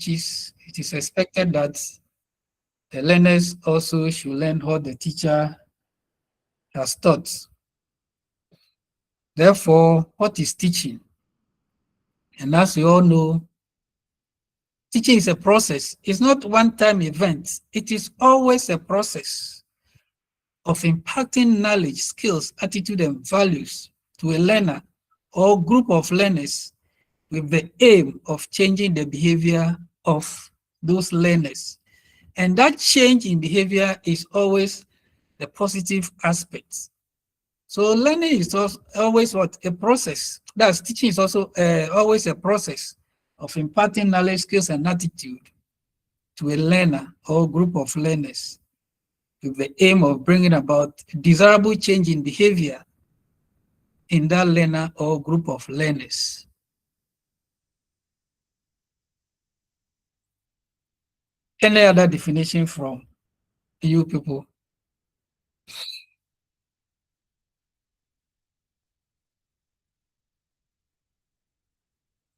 teaches, it is expected that the learners also should learn what the teacher has taught. Therefore, what is teaching? And as we all know, teaching is a process. It's not one-time event. It is always a process of impacting knowledge, skills, attitude, and values to a learner or group of learners with the aim of changing the behavior of those learners. And that change in behavior is always the positive aspect. So learning is always what? A process. That's teaching is also always a process of imparting knowledge, skills, and attitude to a learner or group of learners with the aim of bringing about desirable change in behavior in that learner or group of learners. Any other definition from you people?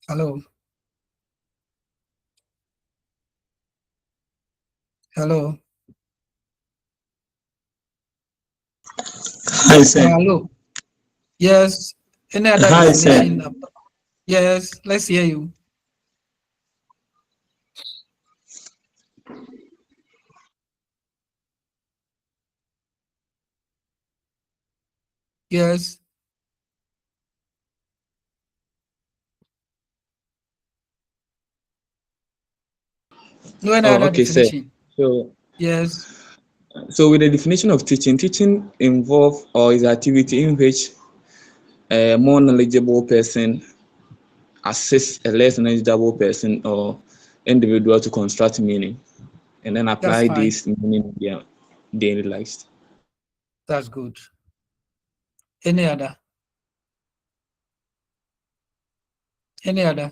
Hello? Hello? Hi, sir. Hello? Yes. Any other Hi, definition? sir. Yes, let's hear you. Yes. No any other Okay, sir. definition? Yes. So with the definition of teaching, teaching involves or is activity in which a more knowledgeable person assists a less knowledgeable person or individual to construct meaning and then That's apply fine. this meaning in their daily lives. That's good. Any other? Any other?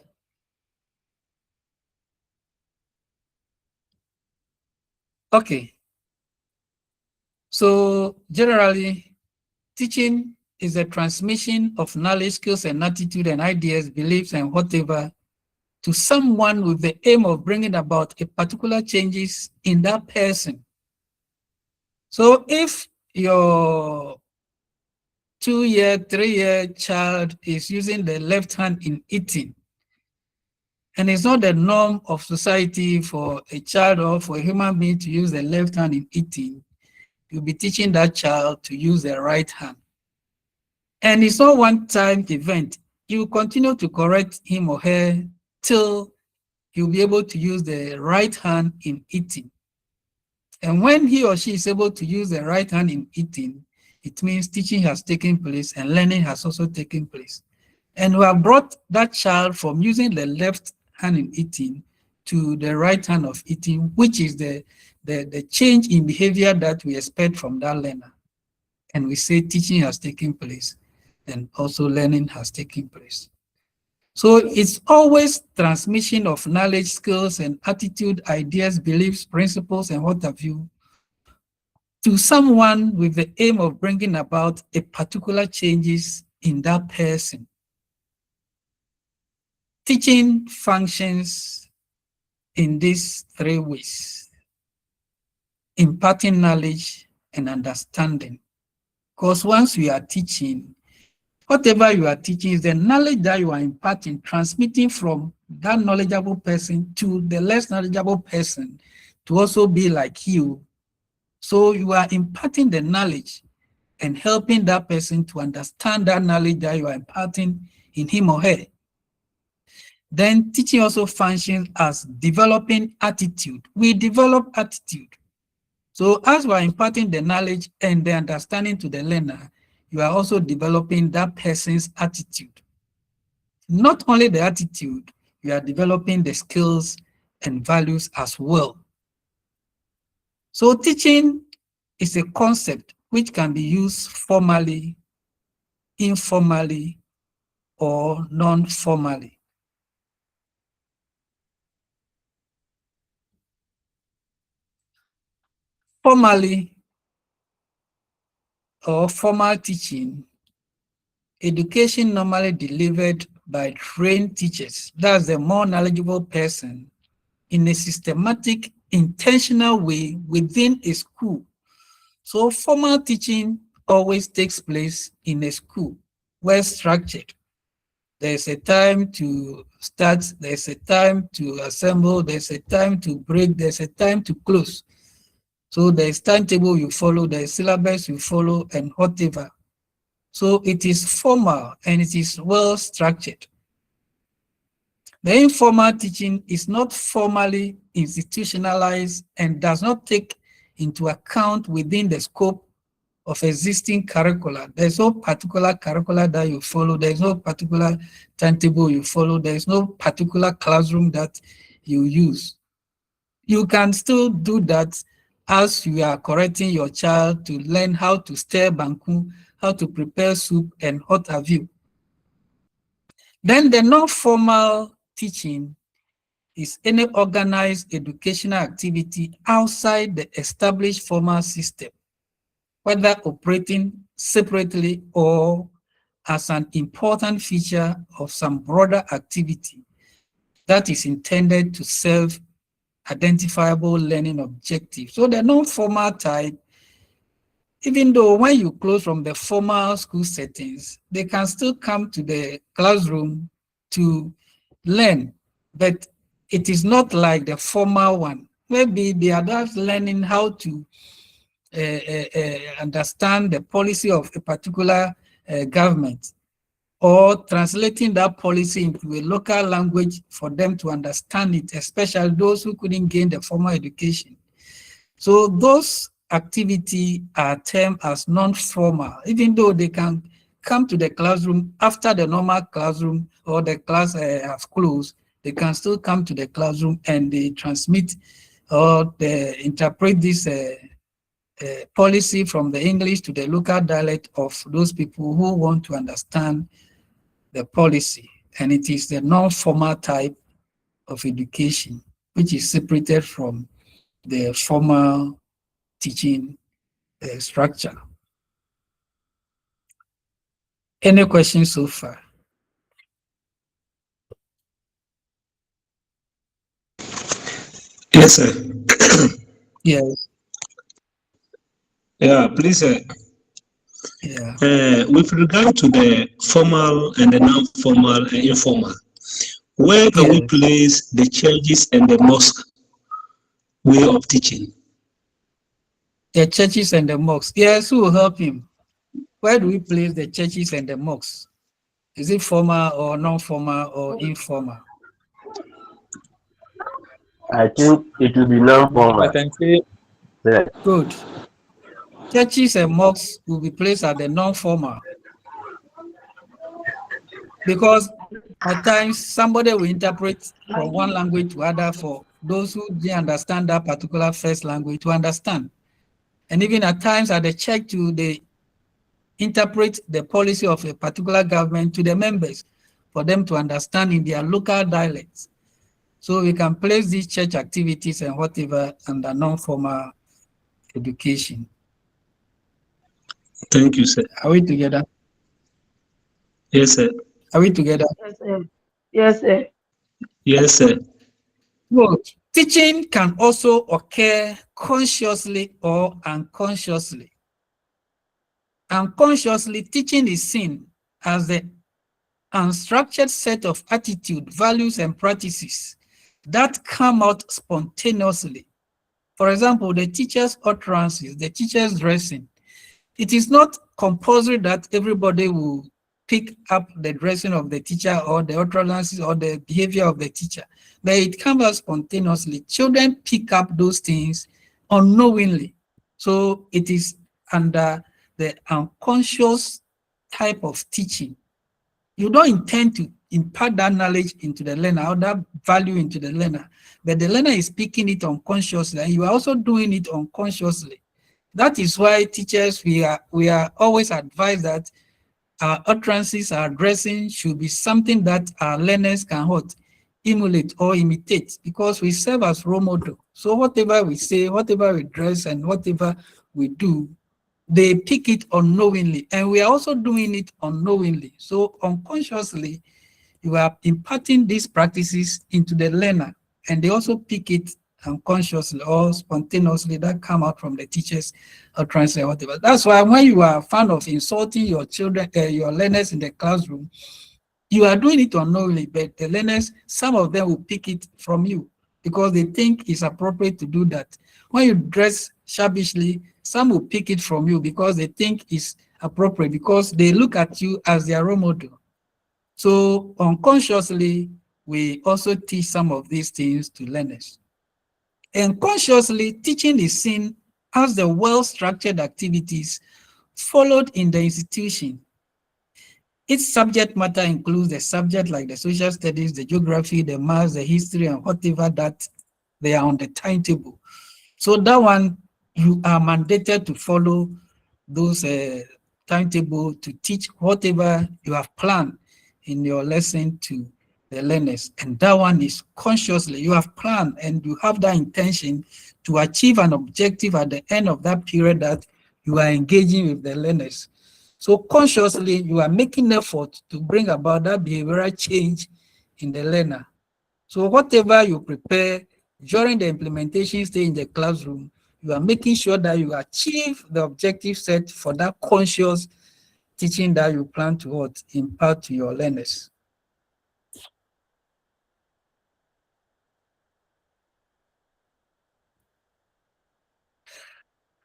Okay. So generally, teaching is a transmission of knowledge, skills, and attitude and ideas, beliefs, and whatever to someone with the aim of bringing about a particular changes in that person. So if your 2-year, 3-year child is using the left hand in eating, and it's not the norm of society for a child or for a human being to use the left hand in eating, you'll be teaching that child to use the right hand. And it's not one-time event. You continue to correct him or her till he'll be able to use the right hand in eating. And when he or she is able to use the right hand in eating, it means teaching has taken place and learning has also taken place. And we have brought that child from using the left hand in eating to the right hand of eating, which is the change in behavior that we expect from that learner. And we say teaching has taken place and also learning has taken place. So it's always transmission of knowledge, skills, and attitude, ideas, beliefs, principles, and what have you, to someone with the aim of bringing about a particular changes in that person. Teaching functions in these 3 ways: imparting knowledge and understanding. Because once we are teaching, whatever you are teaching is the knowledge that you are imparting, transmitting from that knowledgeable person to the less knowledgeable person to also be like you. So you are imparting the knowledge and helping that person to understand that knowledge that you are imparting in him or her. Then teaching also functions as developing attitude. We develop attitude. So as we are imparting the knowledge and the understanding to the learner, you are also developing that person's attitude. Not only the attitude, you are developing the skills and values as well. So teaching is a concept which can be used formally, informally, or non-formally. Formally or formal teaching, education normally delivered by trained teachers. That's the more knowledgeable person in a systematic, intentional way within a school. So formal teaching always takes place in a school, well structured. There's a time to start, there's a time to assemble, there's a time to break, there's a time to close. So there's timetable you follow, there's syllabus you follow, and whatever. So it is formal and it is well structured. The informal teaching is not formally institutionalized and does not take into account within the scope of existing curricula. There's no particular curricula that you follow. There's no particular timetable you follow. There's no particular classroom that you use. You can still do that as you are correcting your child to learn how to stir banku, how to prepare soup, and what have you. Then the non-formal teaching is any organized educational activity outside the established formal system, whether operating separately or as an important feature of some broader activity that is intended to serve identifiable learning objectives. So the non-formal type, even though when you close from the formal school settings, they can still come to the classroom to learn, but it is not like the formal one. Maybe the adults learning how to understand the policy of a particular government, or translating that policy into a local language for them to understand it, especially those who couldn't gain the formal education. So those activities are termed as non-formal, even though they can come to the classroom after the normal classroom or the class has closed. They can still come to the classroom and they transmit or they interpret this policy from the English to the local dialect of those people who want to understand the policy. And it is the non-formal type of education, which is separated from the formal teaching structure. Any questions so far? Yes, sir. Yes. Yeah, please, sir. Yeah. With regard to the formal and the non-formal and informal, where can we place the churches and the mosque way of teaching? The churches and the mosques. Yes, who will help him? Where do we place the churches and the mosques? Is it formal or non-formal or informal? I think it will be non-formal. I can say Yeah. Good. Churches and mosques will be placed at the non-formal, because at times somebody will interpret from one language to other for those who didn't understand that particular first language to understand. And even at times at the church too, they interpret the policy of a particular government to the members for them to understand in their local dialects. So we can place these church activities and whatever under non-formal education. Thank you, sir. Are we together? Yes, sir. Are we together? Yes, sir. Yes, sir. Yes, sir. Good. Teaching can also occur consciously or unconsciously. Unconsciously, teaching is seen as the unstructured set of attitude, values, and practices that come out spontaneously. For example, the teacher's utterances, the teacher's dressing. It is not compulsory that everybody will pick up the dressing of the teacher or the utterances or the behavior of the teacher, but it comes out spontaneously. Children pick up those things unknowingly. So it is under the unconscious type of teaching. You don't intend to impart that knowledge into the learner or that value into the learner, but the learner is picking it unconsciously, and you are also doing it unconsciously. That is why teachers, we are always advised that our utterances, our dressing should be something that our learners can emulate or imitate, because we serve as role model. So whatever we say, whatever we dress, and whatever we do, they pick it unknowingly, and we are also doing it unknowingly. So unconsciously, you are imparting these practices into the learner. and they also pick it unconsciously or spontaneously that come out from the teachers or translate whatever. That's why when you are a fan of insulting your children, your learners in the classroom, you are doing it unknowingly, but the learners, some of them will pick it from you because they think it's appropriate to do that. When you dress shabbishly, some will pick it from you because they think it's appropriate because they look at you as their role model. So unconsciously, we also teach some of these things to learners. And consciously, teaching is seen as the well-structured activities followed in the institution. Its subject matter includes the subject like the social studies, the geography, the maths, the history, and whatever that they are on the timetable. So that one, you are mandated to follow those timetable to teach whatever you have planned in your lesson to the learners. And that one is consciously, you have planned and you have that intention to achieve an objective at the end of that period that you are engaging with the learners. So consciously, you are making effort to bring about that behavioral change in the learner. So whatever you prepare during the implementation stage in the classroom, you are making sure that you achieve the objective set for that conscious teaching that you plan to impart to your learners.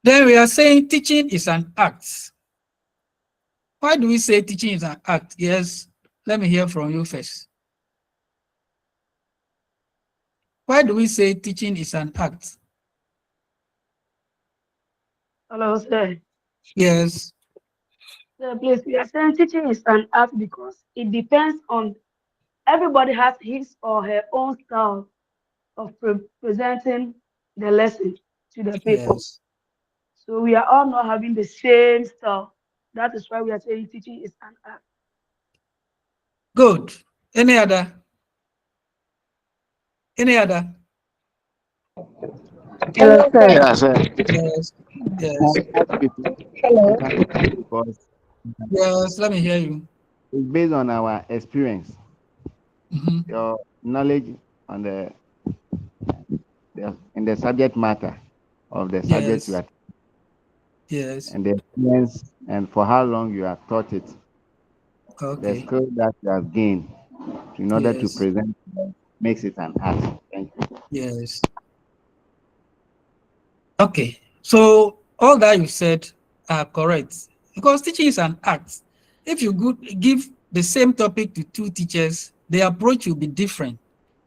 Then we are saying teaching is an act. Why do we say teaching is an act? Yes, let me hear from you first. Why do we say teaching is an act? Hello, sir. Yes. Sir, please, we are saying teaching is an art because it depends on everybody has his or her own style of presenting the lesson to the people. Yes. So we are all not having the same style. That is why we are saying teaching is an art. Good. Any other? Any other? Hello, sir. Yeah, sir. Yes. Yes. Hello. Because Yes. Let me hear you. it's based on our experience, Mhm. your knowledge on in the subject matter of the subject you Yes. are, Yes. and the experience, and for how long you have taught it, the Okay. skill that you have gained in order to Yes. present makes it an art. Thank you. Yes. Okay. So all that you said are correct because teaching is an art. If you give the same topic to two teachers, the approach will be different.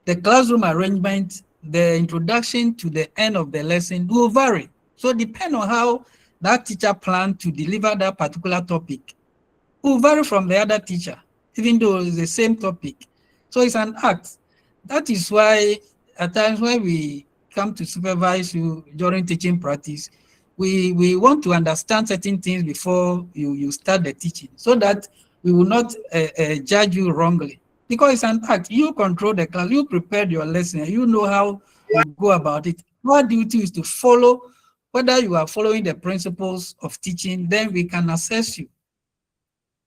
The classroom arrangement, the introduction to the end of the lesson will vary. So depend on how that teacher planned to deliver that particular topic will vary from the other teacher, even though it's the same topic. So it's an art. That is why at times when we come to supervise you during teaching practice, we want to understand certain things before you start the teaching so that we will not judge you wrongly. Because it's an art. You control the class, you prepared your lesson, you know how you go about it. Our duty is to follow, whether you are following the principles of teaching, then we can assess you.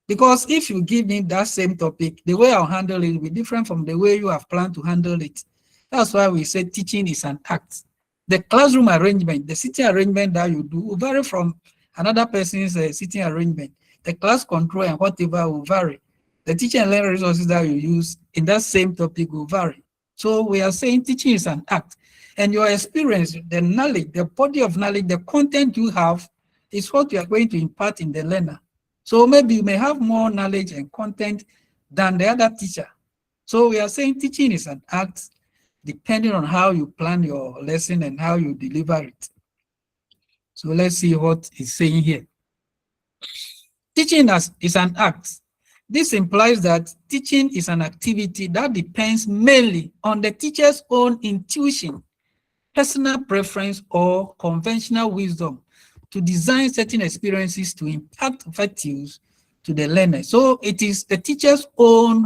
Because if you give me that same topic, the way I'll handle it will be different from the way you have planned to handle it. That's why we say teaching is an act. The classroom arrangement, the sitting arrangement that you do will vary from another person's sitting arrangement. The class control and whatever will vary. The teaching and learning resources that you use in that same topic will vary. So we are saying teaching is an act. And your experience, the knowledge, the body of knowledge, the content you have is what you are going to impart in the learner. So maybe you may have more knowledge and content than the other teacher. So we are saying teaching is an act depending on how you plan your lesson and how you deliver it. So let's see what it's saying here. Teaching is an act. This implies that teaching is an activity that depends mainly on the teacher's own intuition, personal preference, or conventional wisdom to design certain experiences to impart virtues to the learner. So it is the teacher's own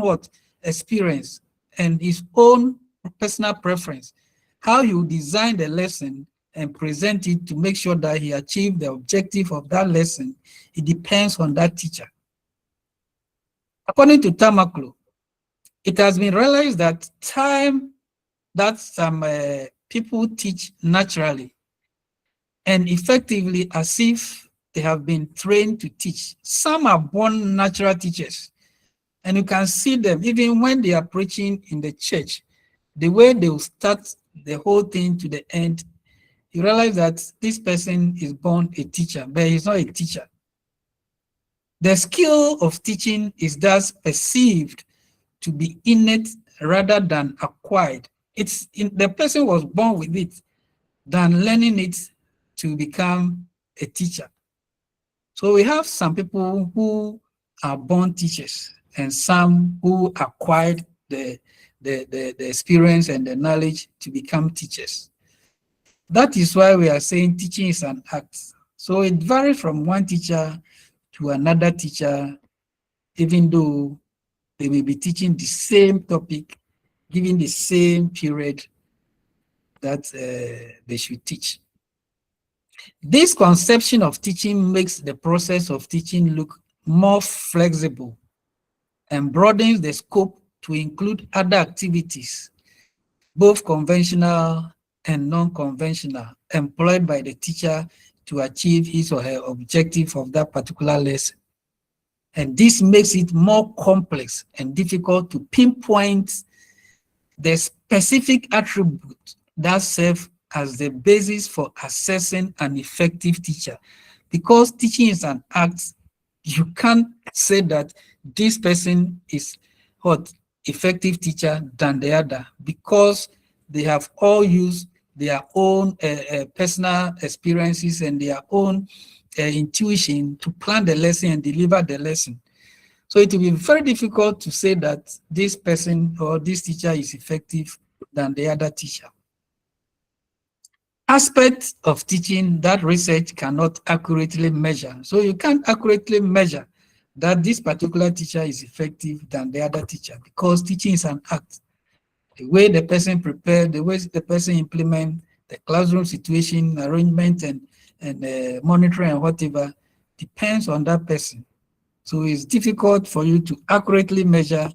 experience and his own personal preference, how he will design the lesson and present it to make sure that he achieves the objective of that lesson. It depends on that teacher. According to Tamaklo, it has been realized that time that some people teach naturally and effectively as if they have been trained to teach. Some are born natural teachers, and you can see them even when they are preaching in the church, the way they will start the whole thing to the end. You realize that this person is born a teacher, but he's not a teacher. The skill of teaching is thus perceived to be innate rather than acquired. The person was born with it than learning it to become a teacher. So we have some people who are born teachers and some who acquired the experience and the knowledge to become teachers. That is why we are saying teaching is an act. So it varies from one teacher to another teacher, even though they may be teaching the same topic, given the same period that they should teach. This conception of teaching makes the process of teaching look more flexible and broadens the scope to include other activities, both conventional and non-conventional, employed by the teacher to achieve his or her objective of that particular lesson. And this makes it more complex and difficult to pinpoint the specific attribute that serve as the basis for assessing an effective teacher. Because teaching is an act, you can't say that this person is what effective teacher than the other, because they have all used their own personal experiences and their own intuition to plan the lesson and deliver the lesson. So it will be very difficult to say that this person or this teacher is effective than the other teacher. Aspects of teaching that research cannot accurately measure. So you can't accurately measure that this particular teacher is effective than the other teacher, because teaching is an act. The way the person prepared, the way the person implement, the classroom situation, arrangement, and monitoring and whatever depends on that person. So it's difficult for you to accurately measure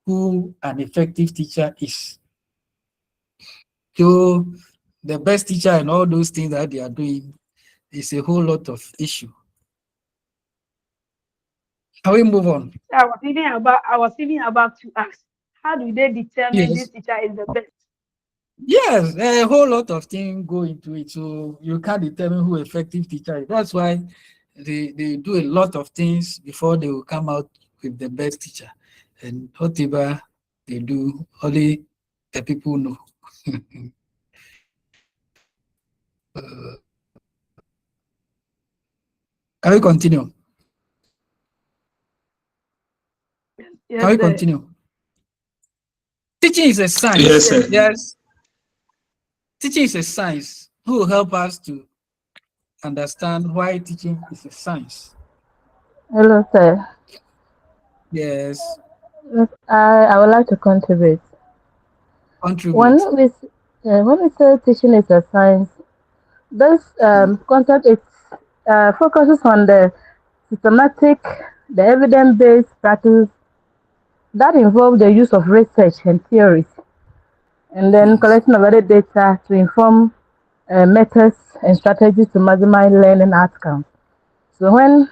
who an effective teacher is. So the best teacher and all those things that they are doing is a whole lot of issue. Can we move on? I was even about to ask, how do they determine this teacher is the best? Yes, a whole lot of things go into it. So you can't determine who effective teacher is. That's why they do a lot of things before they will come out with the best teacher. And whatever they do, only the people know. Can we continue? Yes, Can we continue? Teaching is a science. Yes, sir. Yes. Teaching is a science. Who will help us to understand why teaching is a science? Hello, sir. Yes. I would like to contribute. Contribute. When we say teaching is a science, this concept focuses on the systematic, the evidence-based practice that involve the use of research and theories, and then collection of other data to inform methods and strategies to maximize learning outcomes. So when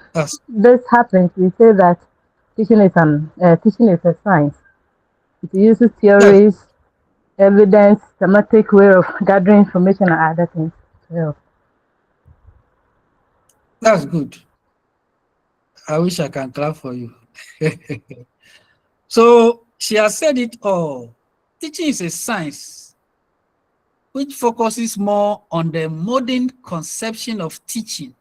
this happens, we say that teaching is a science. It uses theories, evidence, systematic way of gathering information and other things to help. That's good. I wish I can clap for you. So she has said it all. Teaching is a science which focuses more on the modern conception of teaching.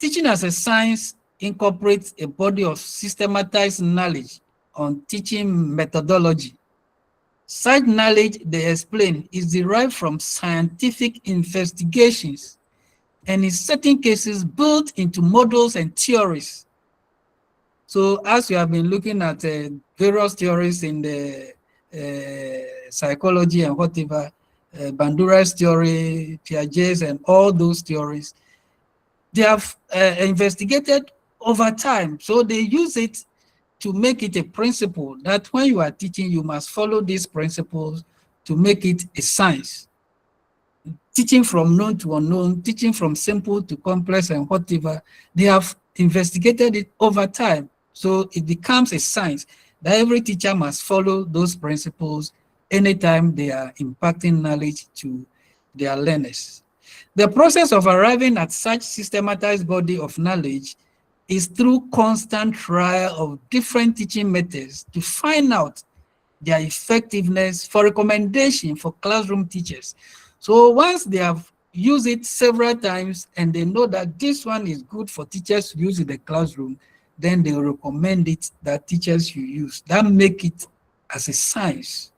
Teaching as a science incorporates a body of systematized knowledge on teaching methodology. Such knowledge, they explain, is derived from scientific investigations and in certain cases built into models and theories. So as you have been looking at various theories in the psychology and whatever, Bandura's theory, Piaget's and all those theories, they have investigated over time. So they use it to make it a principle that when you are teaching, you must follow these principles to make it a science. Teaching from known to unknown, teaching from simple to complex and whatever, they have investigated it over time. So it becomes a science that every teacher must follow those principles anytime they are imparting knowledge to their learners. The process of arriving at such systematized body of knowledge is through constant trial of different teaching methods to find out their effectiveness for recommendation for classroom teachers. So once they have used it several times and they know that this one is good for teachers to use in the classroom, then they will recommend it that teachers should use. That make it as a science.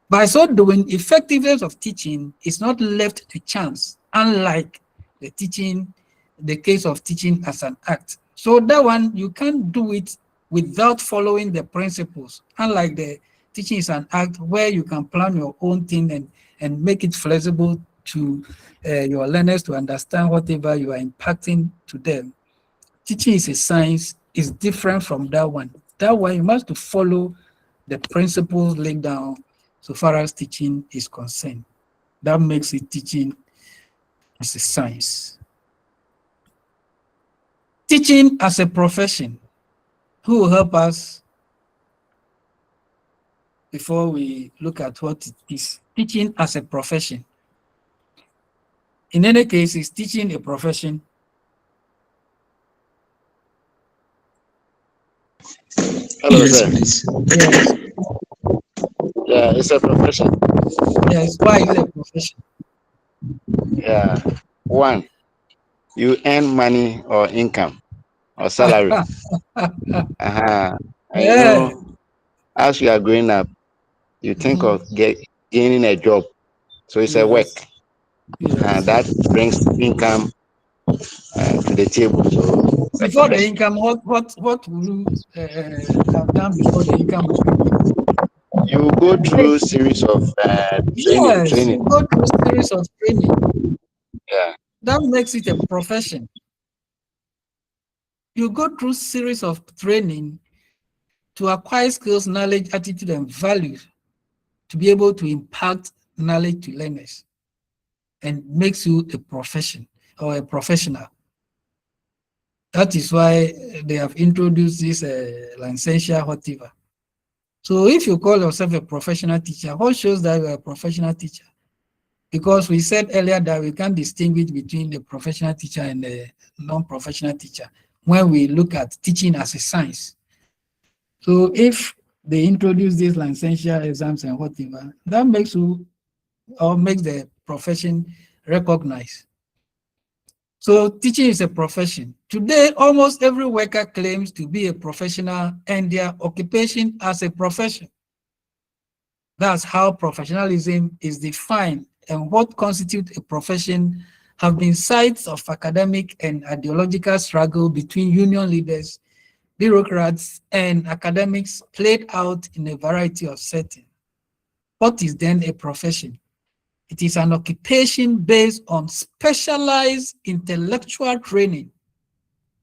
By so doing, effectiveness of teaching is not left to chance, unlike the case of teaching as an act. So that one, you can't do it without following the principles, unlike the teaching is an act where you can plan your own thing and make it flexible to your learners to understand whatever you are impacting to them. Teaching is a science, is different from that one. That one, you must to follow the principles laid down so far as teaching is concerned. That makes it teaching as a science. Teaching as a profession. Who will help us before we look at what it is? Teaching as a profession. In any case, is teaching a profession? Hello, Yes, sir. please. Yes. Yeah, it's a profession. Yes. Why is it a profession? Yeah. One, you earn money or income or salary. And you Yeah. know, as you are growing up, you think Mhm. of gaining a job. So it's a work. Yes. Yes. That brings income to the table. So it's a Before the profession. income, what will you have done before the income will come in? You go through series of Yes, you training. go through a series of training. Yeah. That makes it a profession. You go through series of training to acquire skills, knowledge, attitude, and values to be able to impact knowledge to learners and makes you a profession or a professional. That is why they have introduced this licensure, whatever. So if you call yourself a professional teacher, what shows that you are a professional teacher? Because we said earlier that we can't distinguish between the professional teacher and the non-professional teacher when we look at teaching as a science. So if they introduce these licensure exams and whatever, that makes you or makes the profession recognized. So teaching is a profession. Today, almost every worker claims to be a professional and their occupation as a profession. That's how professionalism is defined, and what constitutes a profession have been sites of academic and ideological struggle between union leaders, bureaucrats, and academics played out in a variety of settings. What is then a profession? It is an occupation based on specialized intellectual training,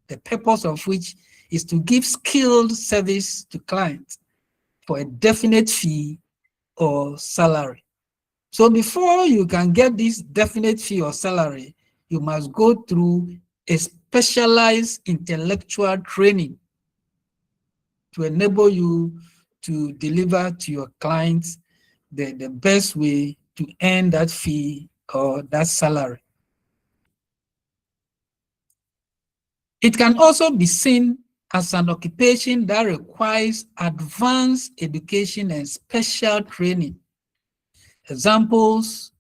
the purpose of which is to give skilled service to clients for a definite fee or salary. So before you can get this definite fee or salary, you must go through a specialized intellectual training to enable you to deliver to your clients the best way to earn that fee or that salary. It can also be seen as an occupation that requires advanced education and special training. Examples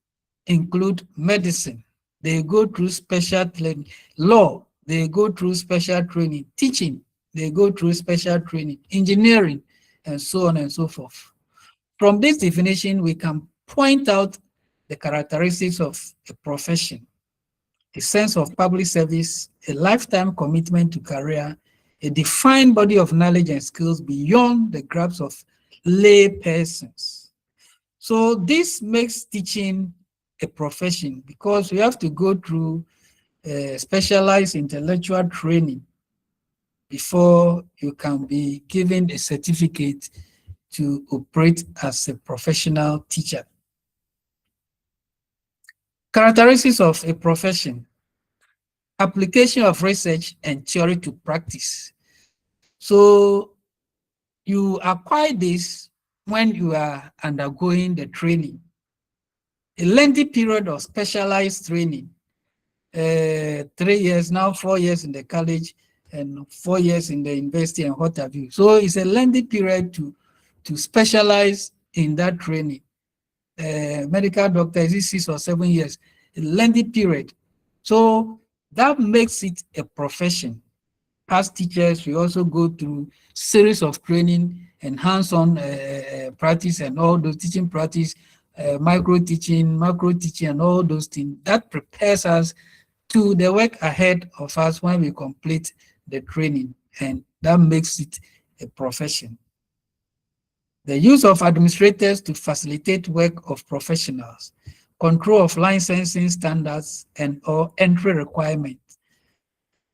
include medicine. They go through special training. Law, they go through special training. Teaching, they go through special training. Engineering, and so on and so forth. From this definition, we can point out the characteristics of a profession: a sense of public service, a lifetime commitment to career, a defined body of knowledge and skills beyond the grasp of lay persons. So this makes teaching a profession because you have to go through specialized intellectual training before you can be given a certificate to operate as a professional teacher. Characteristics of a profession: application of research and theory to practice. So you acquire this when you are undergoing the training. A lengthy period of specialized training, 3 years, now 4 years in the college and 4 years in the university and what have you. So it's a lengthy period to specialize in that training. Medical doctor is 6 or 7 years, a lengthy period. So that makes it a profession. As teachers, we also go through series of training and hands-on practice and all those teaching practice, micro teaching, macro teaching, and all those things. That prepares us to the work ahead of us when we complete the training, and that makes it a profession. The use of administrators to facilitate work of professionals, control of licensing standards and or entry requirements.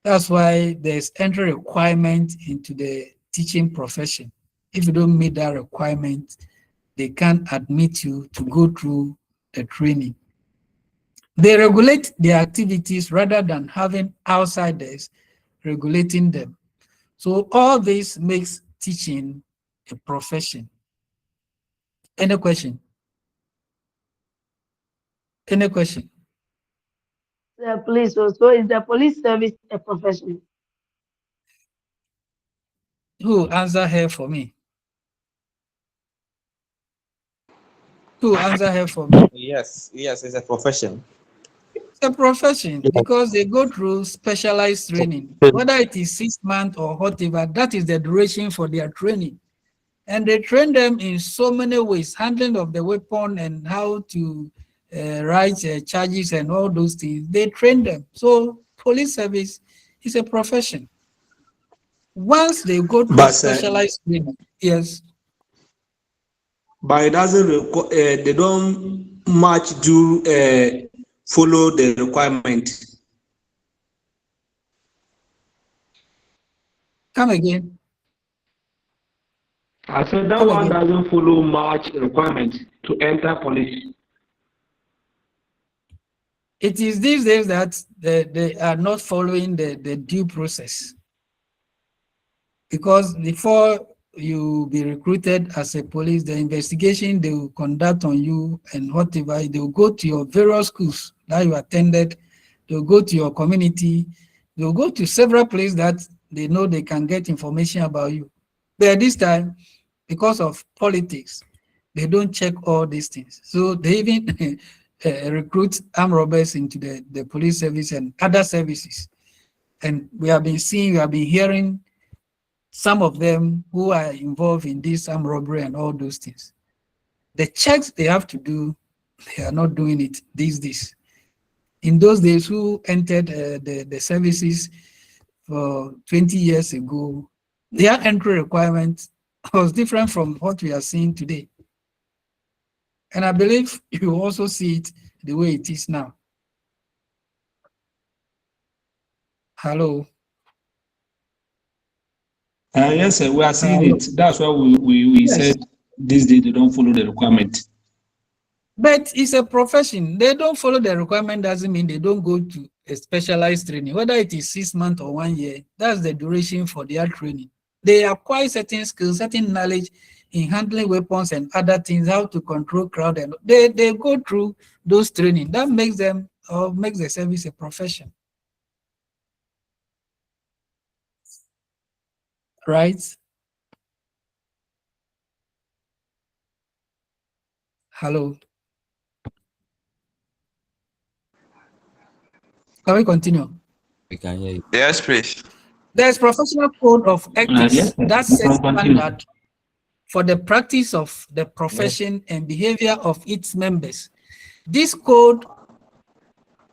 That's why there's entry requirement into the teaching profession. If you don't meet that requirement, they can't admit you to go through the training. They regulate their activities rather than having outsiders regulating them. So all this makes teaching a profession. Any question? Any question? The police also, is the police service a profession? Who answer here for me? Who answer here for me? Yes, it's a profession. It's a profession because they go through specialized training, whether it is 6 months or whatever, that is the duration for their training. And they train them in so many ways, handling of the weapon and how to write charges and all those things. They train them. So police service is a profession. Once they go through specialized training, yes. But it doesn't they don't much do follow the requirement. Come again. I said that one doesn't follow much requirement to enter police. It is these days that they are not following the due process. Because before you be recruited as a police, the investigation they will conduct on you and whatever, they will go to your various schools that you attended, they will go to your community, they will go to several places that they know they can get information about you. But this time, because of politics, they don't check all these things. So they even recruit armed robbers into the police service and other services. And we have been hearing some of them who are involved in this armed robbery and all those things. The checks they have to do, they are not doing it these days. In those days, who entered the services for 20 years ago, their entry requirement was different from what we are seeing today. And I believe you also see it the way it is now. Hello. Yes, sir, we are seeing it. That's why we yes. Said this day they don't follow the requirement. But it's a profession. They don't follow the requirement doesn't mean they don't go to a specialized training, whether it is 6 months or 1 year. That's the duration for their training. They acquire certain skills, certain knowledge in handling weapons and other things, how to control crowd, and they go through those training. That makes them or makes the service a profession. Right? Hello. Can we continue? We can hear you. Yes, please. There's professional code of ethics that sets standard for the practice of the profession and behavior of its members. This code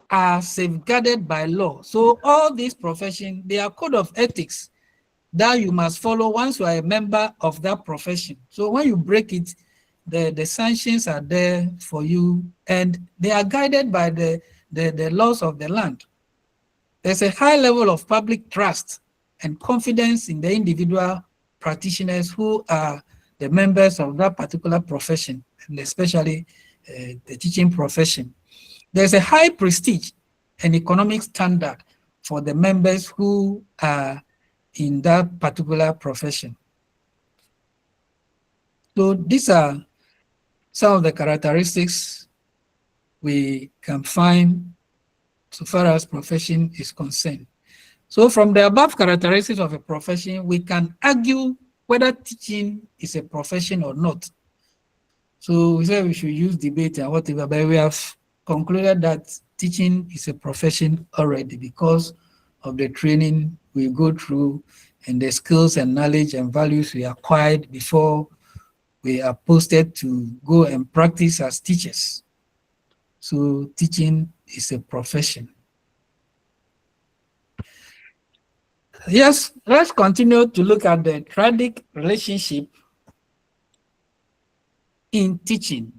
are safeguarded by law. So all these professions, they are code of ethics that you must follow once you are a member of that profession. So when you break it, the sanctions are there for you, and they are guided by the laws of the land. There's a high level of public trust and confidence in the individual practitioners who are the members of that particular profession, and especially the teaching profession. There's a high prestige and economic standard for the members who are in that particular profession. So these are some of the characteristics we can find so far as profession is concerned. So from the above characteristics of a profession, we can argue whether teaching is a profession or not. So we said we should use debate and whatever, but we have concluded that teaching is a profession already because of the training we go through and the skills and knowledge and values we acquired before we are posted to go and practice as teachers. So teaching is a profession. Yes, let's continue to look at the triadic relationship in teaching.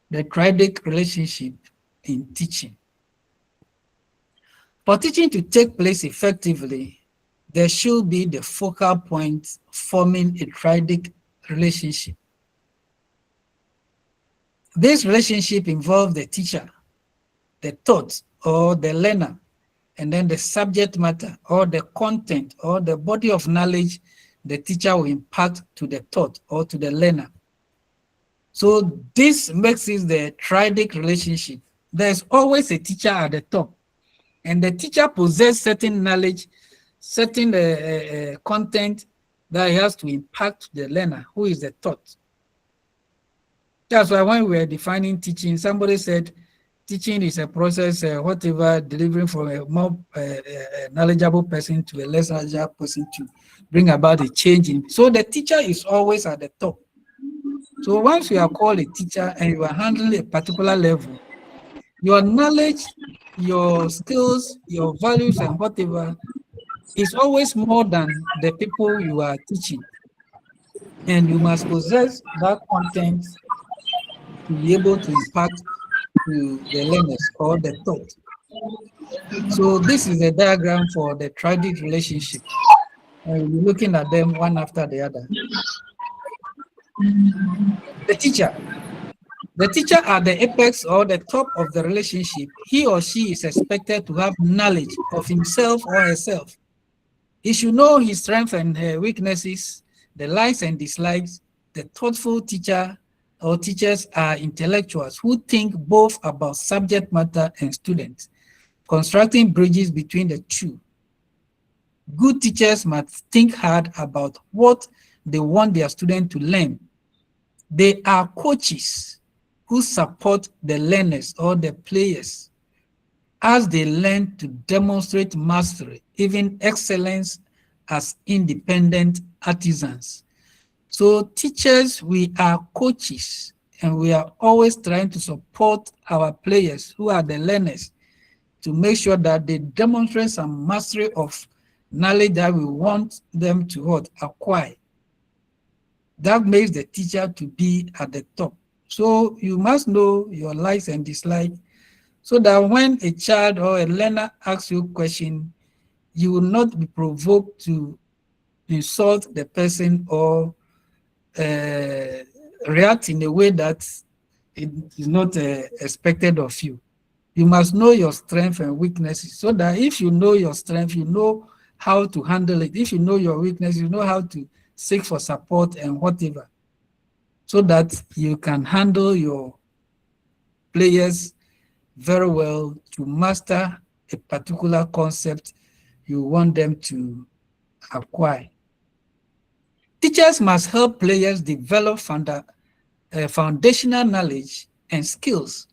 The triadic relationship in teaching. For teaching to take place effectively, there should be the focal point forming a triadic relationship. This relationship involves the teacher, the taught or the learner, and then the subject matter or the content or the body of knowledge the teacher will impart to the taught or to the learner. So this makes it the triadic relationship. There's always a teacher at the top, and the teacher possesses certain knowledge, certain content that he has to impart to the learner, who is the taught. That's why when we were defining teaching, somebody said teaching is a process, whatever, delivering from a more knowledgeable person to a less knowledgeable person to bring about a change in. So the teacher is always at the top. So once you are called a teacher and you are handling a particular level, your knowledge, your skills, your values, and whatever is always more than the people you are teaching. And you must possess that content to be able to impact to the learners or the taught. So this is a diagram for the triadic relationship. And we'll be looking at them one after the other. The teacher. The teacher at the apex or the top of the relationship, he or she is expected to have knowledge of himself or herself. He should know his strengths and weaknesses, the likes and dislikes. The thoughtful teacher or teachers are intellectuals who think both about subject matter and students, constructing bridges between the two. Good teachers must think hard about what they want their students to learn. They are coaches who support the learners or the players as they learn to demonstrate mastery, even excellence as independent artisans. So teachers, we are coaches, and we are always trying to support our players who are the learners to make sure that they demonstrate some mastery of knowledge that we want them to acquire. That makes the teacher to be at the top. So you must know your likes and dislikes so that when a child or a learner asks you a question, you will not be provoked to insult the person or react in a way that it is not expected of you. You must know your strengths and weaknesses so that if you know your strength, you know how to handle it. If you know your weakness, you know how to seek for support and whatever, so that you can handle your players very well to master a particular concept you want them to acquire. Teachers must help players develop foundational knowledge and skills,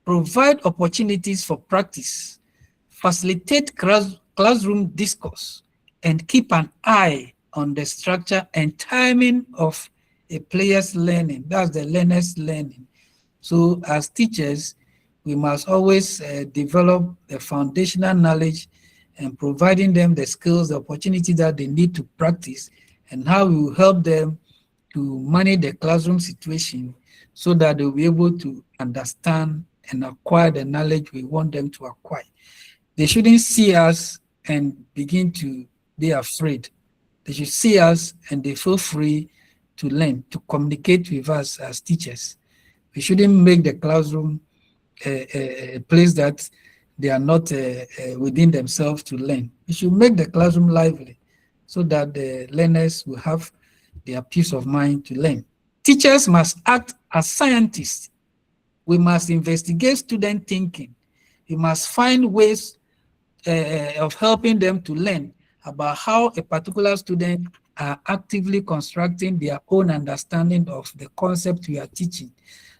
provide opportunities for practice, facilitate classroom discourse, and keep an eye on the structure and timing of a player's learning. That's the learner's learning. So as teachers, we must always develop the foundational knowledge and providing them the skills, the opportunity that they need to practice, and how we will help them to manage the classroom situation so that they'll be able to understand and acquire the knowledge we want them to acquire. They shouldn't see us and begin to be afraid. They should see us and they feel free to learn, to communicate with us as teachers. We shouldn't make the classroom a place that they are not within themselves to learn. We should make the classroom lively so that the learners will have their peace of mind to learn. Teachers must act as scientists. We must investigate student thinking. We must find ways of helping them to learn about how a particular student are actively constructing their own understanding of the concept we are teaching.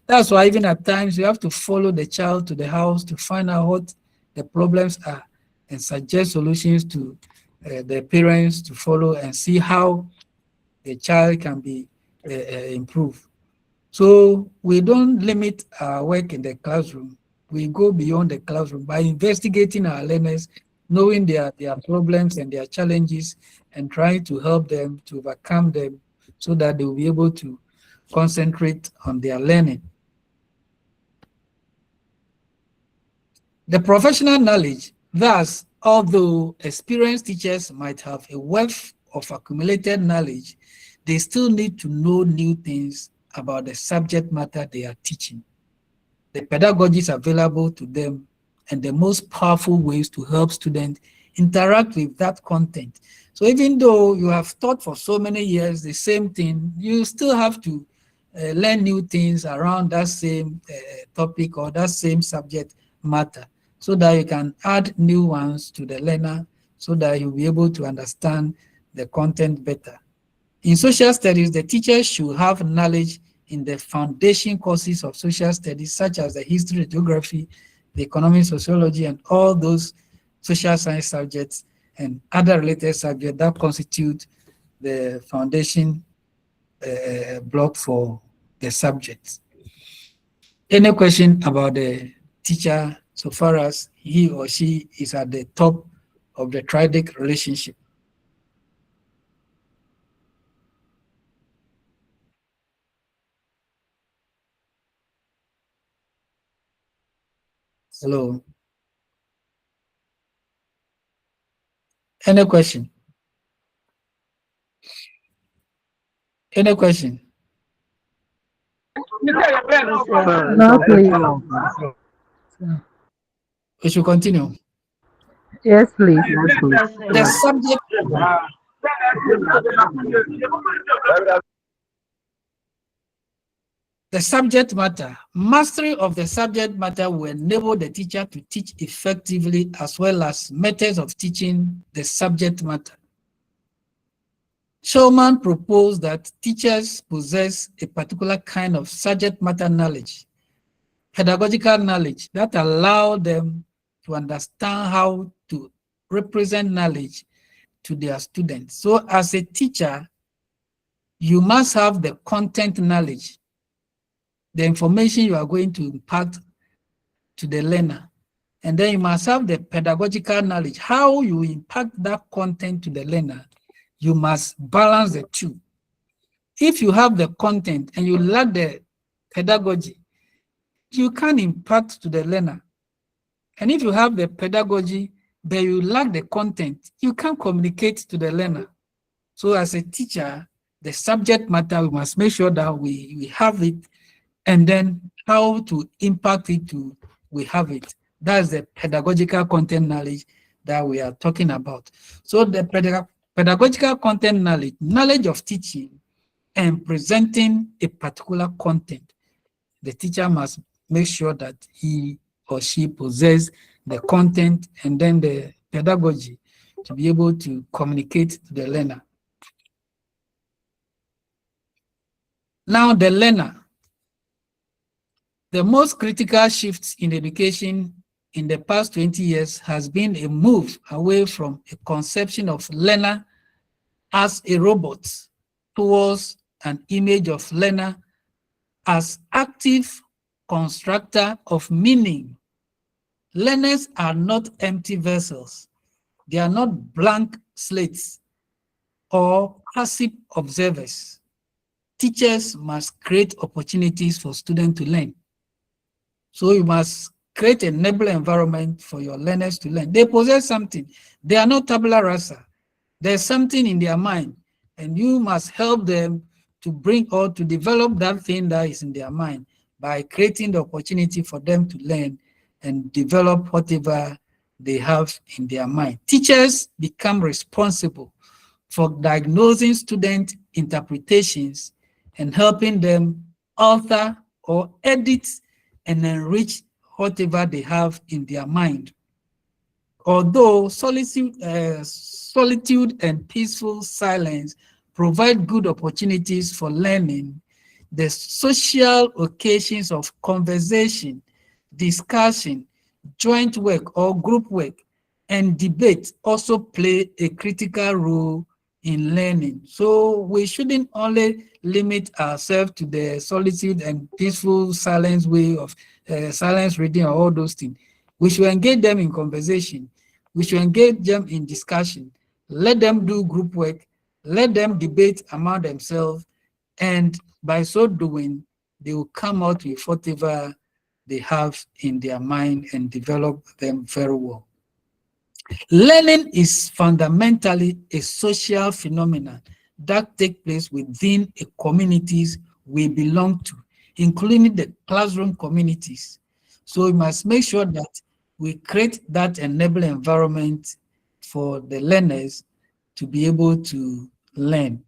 That's why even at times you have to follow the child to the house to find out what the problems are and suggest solutions to the parents to follow and see how the child can be improved. So we don't limit our work in the classroom. We go beyond the classroom by investigating our learners, knowing their problems and their challenges, and trying to help them to overcome them so that they will be able to concentrate on their learning. The professional knowledge, thus, although experienced teachers might have a wealth of accumulated knowledge, they still need to know new things about the subject matter they are teaching. The pedagogies available to them and the most powerful ways to help students interact with that content. So even though you have taught for so many years the same thing, you still have to learn new things around that same topic or that same subject matter so that you can add new ones to the learner so that you'll be able to understand the content better. In social studies, the teacher should have knowledge in the foundation courses of social studies, such as the history, geography, the economic sociology, and all those social science subjects and other related subjects that constitute the foundation block for the subjects. Any question about the teacher so far as he or she is at the top of the triadic relationship? Hello. Any question? Any question? No, please. We should continue. Yes, please. The subject. The subject matter. Mastery of the subject matter will enable the teacher to teach effectively as well as methods of teaching the subject matter. Shulman proposed that teachers possess a particular kind of subject matter knowledge, pedagogical knowledge that allow them to understand how to represent knowledge to their students. So as a teacher, you must have the content knowledge, the information you are going to impart to the learner. And then you must have the pedagogical knowledge, how you impact that content to the learner. You must balance the two. If you have the content and you lack the pedagogy, you can't impact to the learner. And if you have the pedagogy, but you lack the content, you can't communicate to the learner. So as a teacher, the subject matter, we must make sure that we have it, and then how to impact it to we have it. That's the pedagogical content knowledge that we are talking about. So the pedagogical content knowledge, knowledge of teaching and presenting a particular content. The teacher must make sure that he or she possesses the content and then the pedagogy to be able to communicate to the learner. Now the learner. The most critical shift in education in the past 20 years has been a move away from a conception of learner as a robot towards an image of learner as active constructor of meaning. Learners are not empty vessels. They are not blank slates or passive observers. Teachers must create opportunities for students to learn. So you must create an enabling environment for your learners to learn. They possess something. They are not tabula rasa. There's something in their mind, and you must help them to bring or to develop that thing that is in their mind by creating the opportunity for them to learn and develop whatever they have in their mind. Teachers become responsible for diagnosing student interpretations and helping them alter or edit and enrich whatever they have in their mind. Although solitude and peaceful silence provide good opportunities for learning, the social occasions of conversation, discussion, joint work or group work, and debate also play a critical role in learning. So we shouldn't only limit ourselves to the solitude and peaceful silence way of silence reading or all those things. We should engage them in conversation. We should engage them in discussion. Let them do group work. Let them debate among themselves. And by so doing, they will come out with whatever they have in their mind and develop them very well. Learning is fundamentally a social phenomenon that takes place within a communities we belong to, including the classroom communities. So we must make sure that we create that enabling environment for the learners to be able to learn.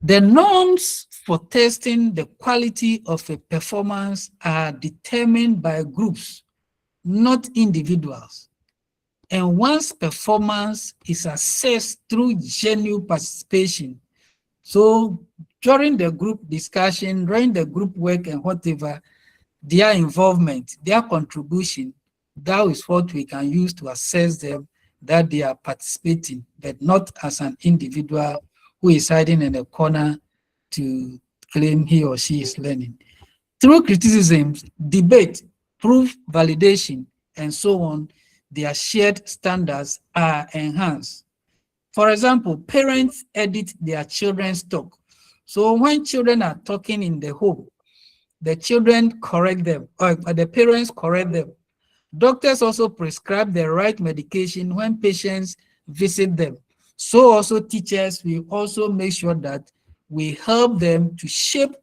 The norms for testing the quality of a performance are determined by groups, not individuals. And one's performance is assessed through genuine participation. So during the group discussion, during the group work and whatever, their involvement, their contribution, that is what we can use to assess them that they are participating, but not as an individual who is hiding in a corner to claim he or she is learning. Through criticisms, debate, proof, validation, and so on, their shared standards are enhanced. For example, parents edit their children's talk. So when children are talking in the home, the children correct them, or the parents correct them. Doctors also prescribe the right medication when patients visit them. So also teachers, we also make sure that we help them to shape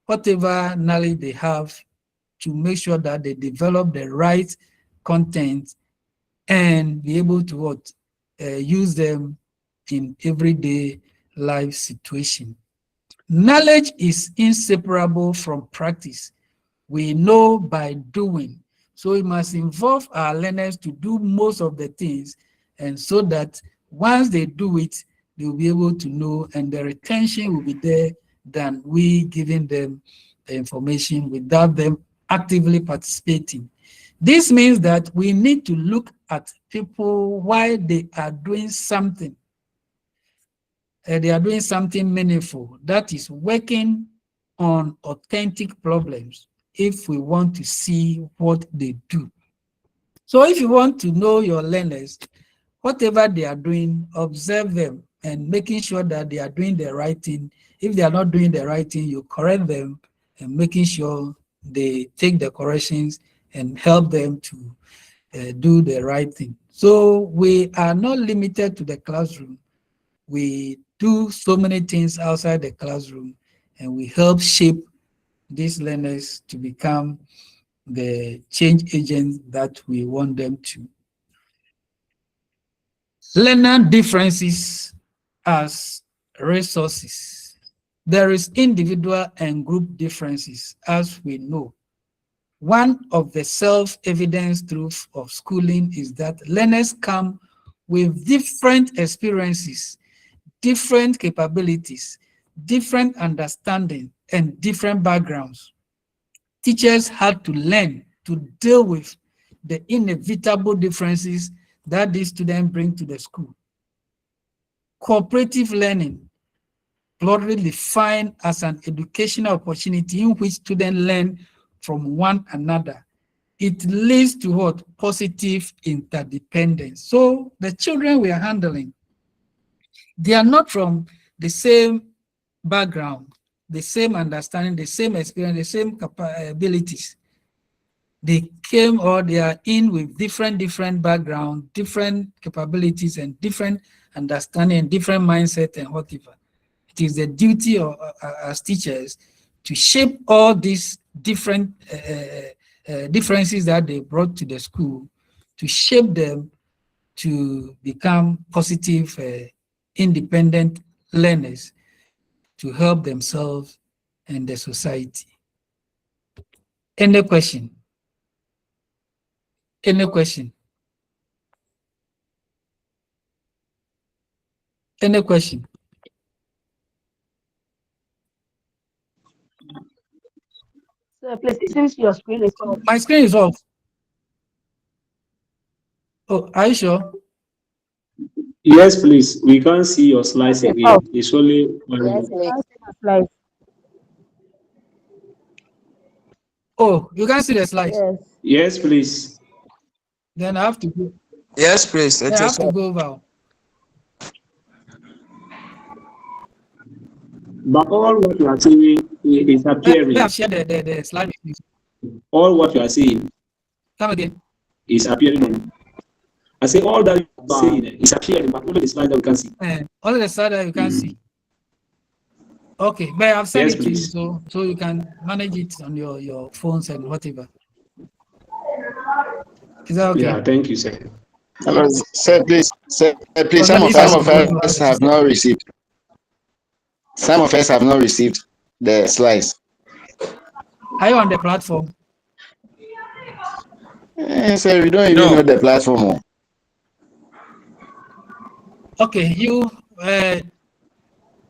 whatever knowledge they have to make sure that they develop the right content and be able to use them in everyday life situation. Knowledge is inseparable from practice. We know by doing. So we must involve our learners to do most of the things, and so that once they do it, they'll be able to know, and the retention will be there than we giving them the information without them actively participating. This means that we need to look at people while they are doing something. They are doing something meaningful, that is working on authentic problems, if we want to see what they do. So if you want to know your learners, whatever they are doing, observe them and making sure that they are doing the right thing. If they are not doing the right thing, you correct them and making sure they take the corrections and help them to do the right thing. So we are not limited to the classroom. We do so many things outside the classroom, and we help shape these learners to become the change agents that we want them to. Learner differences as resources. There is individual and group differences, as we know. One of the self-evident truths of schooling is that learners come with different experiences, different capabilities, different understanding, and different backgrounds. Teachers had to learn to deal with the inevitable differences that these students bring to the school. Cooperative learning, broadly defined as an educational opportunity in which students learn from one another. It leads to what? Positive interdependence. So the children we are handling, they are not from the same background, the same understanding, the same experience, the same abilities. They came or they are in with different background, different capabilities, and different understanding, different mindset, and whatever. It is the duty of as teachers to shape all these different differences that they brought to the school, to shape them to become positive, independent learners to help themselves and the society. Any question? Any question? Any question? So please, since your screen is off. My screen is off. Oh, are you sure? Yes, please. We can't see your slides again. It's only Slides. Oh, you can see the slides. Yes. Yes, please. Then I have to go. Yes, please. Then I have to go over. But all what you are saying is appearing. We have shared the slide with you. All what you are saying Come again. is appearing. I say all that you are saying is appearing, but only the slide that we can see. Only the slide that you can see. Okay, but I've sent Yes, it to you, please. so you can manage it on your phones and whatever. Is that okay? Yeah, thank you, sir. Hello, sir, please, please. Some of us have not received. Some of us have not received the slides. Are you on the platform? Sir, we don't even know the platform. Okay, you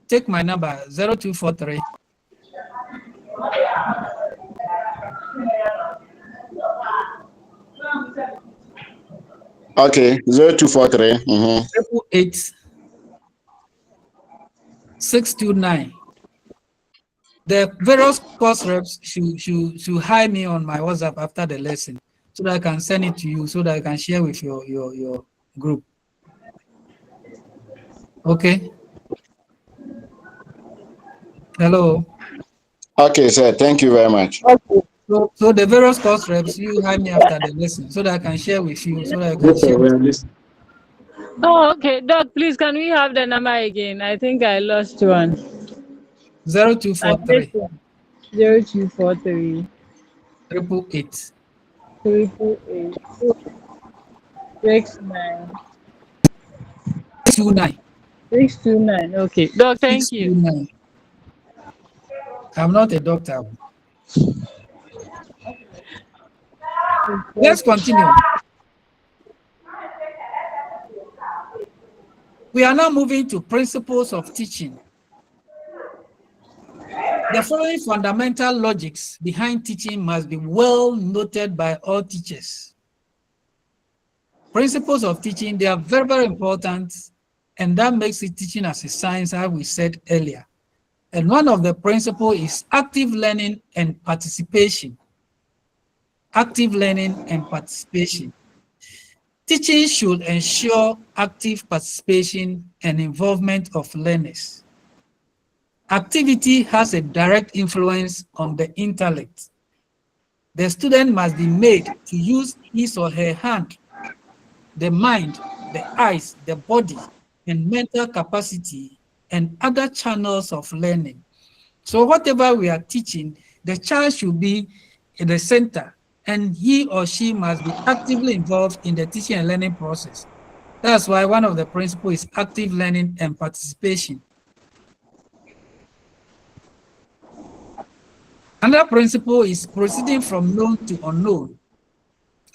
take my number 0243. Okay, 0243. 888 629. The various course reps should hire me on my WhatsApp after the lesson so that I can send it to you so that I can share with your group. Okay. Hello. Okay, sir. Thank you very much. Okay. So the various course reps, you hire me after the lesson so that I can share with you so that I can share with you. Oh, okay. Doc, please, can we have the number again? I think I lost one. 0243. 0243. 888. 328. 69. 629. 629. Okay. Doc, thank you. 629. I'm not a doctor. Let's continue. We are now moving to principles of teaching. The following fundamental logics behind teaching must be well noted by all teachers. Principles of teaching, they are very, very important, and that makes it teaching as a science, as we said earlier. And one of the principles is active learning and participation. Active learning and participation. Teaching should ensure active participation and involvement of learners. Activity has a direct influence on the intellect. The student must be made to use his or her hand, the mind, the eyes, the body, and mental capacity, and other channels of learning. So whatever we are teaching, the child should be in the center, and he or she must be actively involved in the teaching and learning process. That's why one of the principles is active learning and participation. Another principle is proceeding from known to unknown.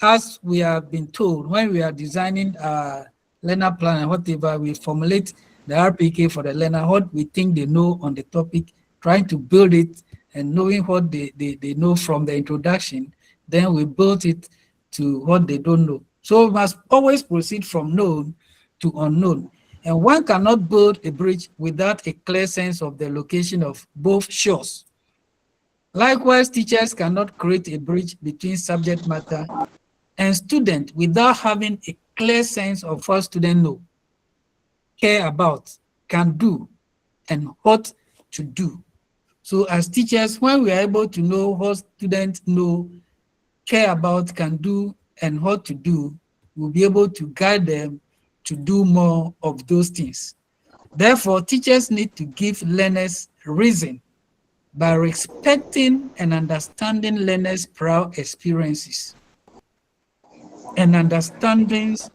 As we have been told, when we are designing a learner plan and whatever, we formulate the RPK for the learner, what we think they know on the topic, trying to build it and knowing what they know from the introduction, then we build it to what they don't know. So we must always proceed from known to unknown. And one cannot build a bridge without a clear sense of the location of both shores. Likewise, teachers cannot create a bridge between subject matter and student without having a clear sense of what students know, care about, can do, and what to do. So as teachers, when we are able to know what students know, care about can do and what to do, we'll be able to guide them to do more of those things. Therefore, teachers need to give learners reason by respecting and understanding learners' prior experiences and understandings,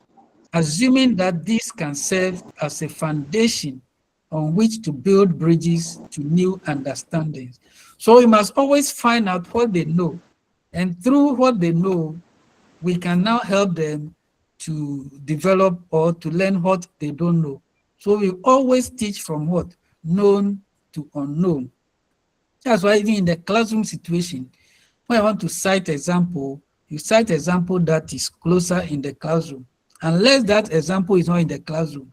assuming that this can serve as a foundation on which to build bridges to new understandings. So we must always find out what they know, and through what they know, we can now help them to develop or to learn what they don't know. So we always teach from what? Known to unknown. That's why even in the classroom situation, when I want to cite example, you cite example that is closer in the classroom. Unless that example is not in the classroom,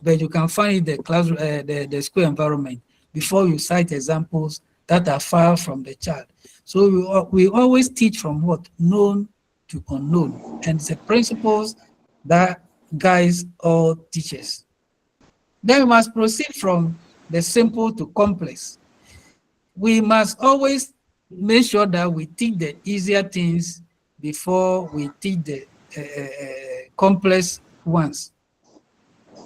but you can find it in the classroom, the school environment before you cite examples that are far from the child. So we always teach from what? Known to unknown. And it's the principles that guides all teachers. Then we must proceed from the simple to complex. We must always make sure that we teach the easier things before we teach the complex ones.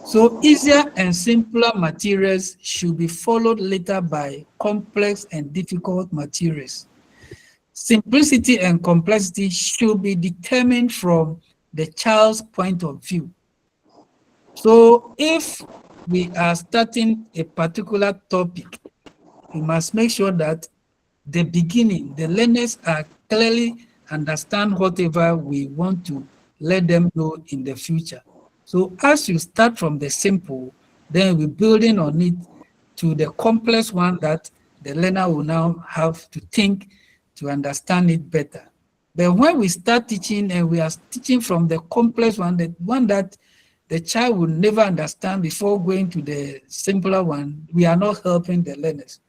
So easier and simpler materials should be followed later by complex and difficult materials. Simplicity and complexity should be determined from the child's point of view. So if we are starting a particular topic, we must make sure that the beginning, the learners are clearly understand whatever we want to let them know in the future. So as you start from the simple, then we're building on it to the complex one that the learner will now have to think to understand it better. But when we start teaching and we are teaching from the complex one, the one that the child will never understand before going to the simpler one, we are not helping the learners.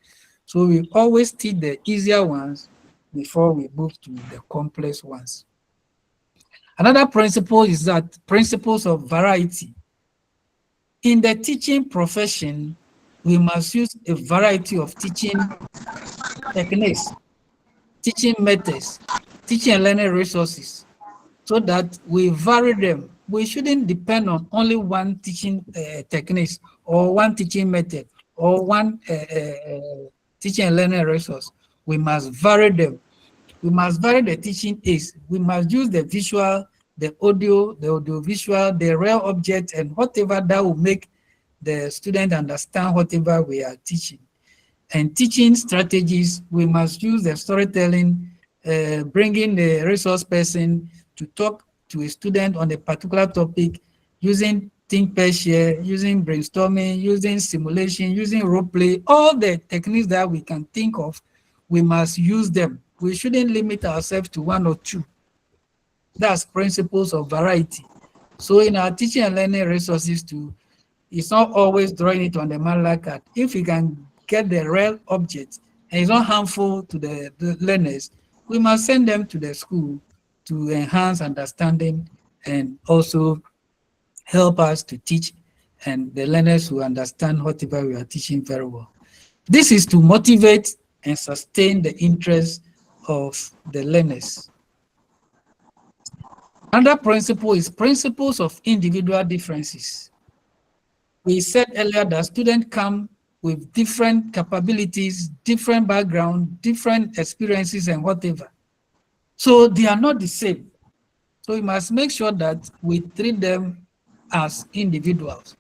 So we always teach the easier ones before we move to the complex ones. Another principle is that principles of variety. In the teaching profession, we must use a variety of teaching techniques, teaching methods, teaching and learning resources, so that we vary them. We shouldn't depend on only one teaching techniques or one teaching method or one teaching and learning resource. We must vary them. We must vary the teaching aids. We must use the visual, the audio, the audiovisual, the real object, and whatever that will make the student understand whatever we are teaching. And teaching strategies, we must use the storytelling, bringing the resource person to talk to a student on a particular topic, using think per share, using brainstorming, using simulation, using role play, all the techniques that we can think of, we must use them. We shouldn't limit ourselves to one or two. That's principles of variety. So in our teaching and learning resources too, it's not always drawing it on the Mandela card. If we can get the real object and it's not harmful to the learners, we must send them to the school to enhance understanding and also help us to teach and the learners who understand whatever we are teaching very well. This is to motivate and sustain the interest of the learners. Another principle is principles of individual differences. We said earlier that students come with different capabilities, different background, different experiences and whatever. So they are not the same. So we must make sure that we treat them as individuals.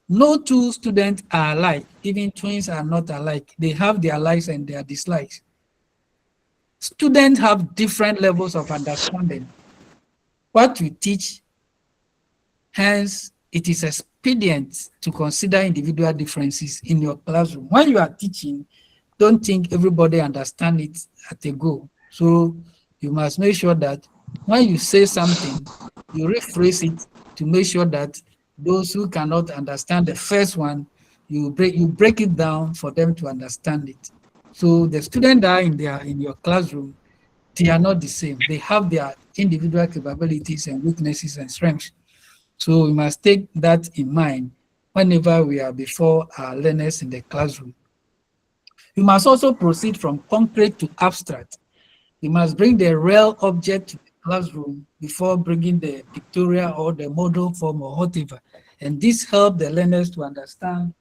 No two students are alike. Even twins are not alike. They have their likes and their dislikes. Students have different levels of understanding. What we teach, hence, it is expedient to consider individual differences in your classroom. When you are teaching, don't think everybody understands it at a go. So you must make sure that when you say something, you rephrase it to make sure that those who cannot understand the first one, you break it down for them to understand it. So the students that are in your classroom, they are not the same. They have their individual capabilities and weaknesses and strengths. So we must take that in mind whenever we are before our learners in the classroom. We must also proceed from concrete to abstract. You must bring the real object to the classroom before bringing the pictorial or the model form or whatever. And this helps the learners to understand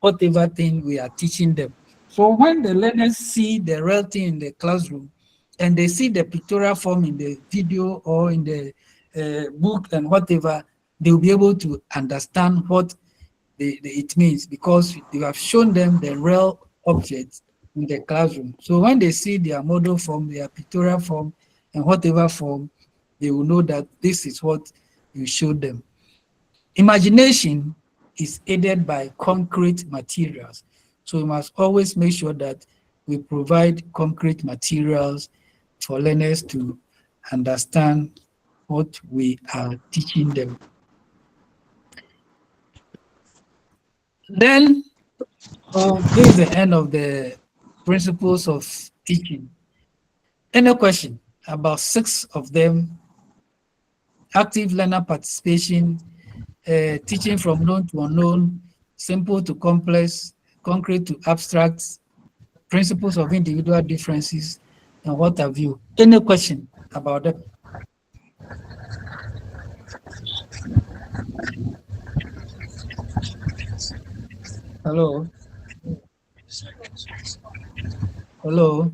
whatever thing we are teaching them. So when the learners see the real thing in the classroom and they see the pictorial form in the video or in the book and whatever, they'll be able to understand what it means, because you have shown them the real object in the classroom. So when they see their model form, their pictorial form, and whatever form, they will know that this is what you showed them. Imagination is aided by concrete materials. So we must always make sure that we provide concrete materials for learners to understand what we are teaching them. Then, this is the end of the principles of teaching. Any question? About 6 of them: active learner participation, teaching from known to unknown, simple to complex, concrete to abstract, principles of individual differences, and what have you. Any question about that? Hello? Hello?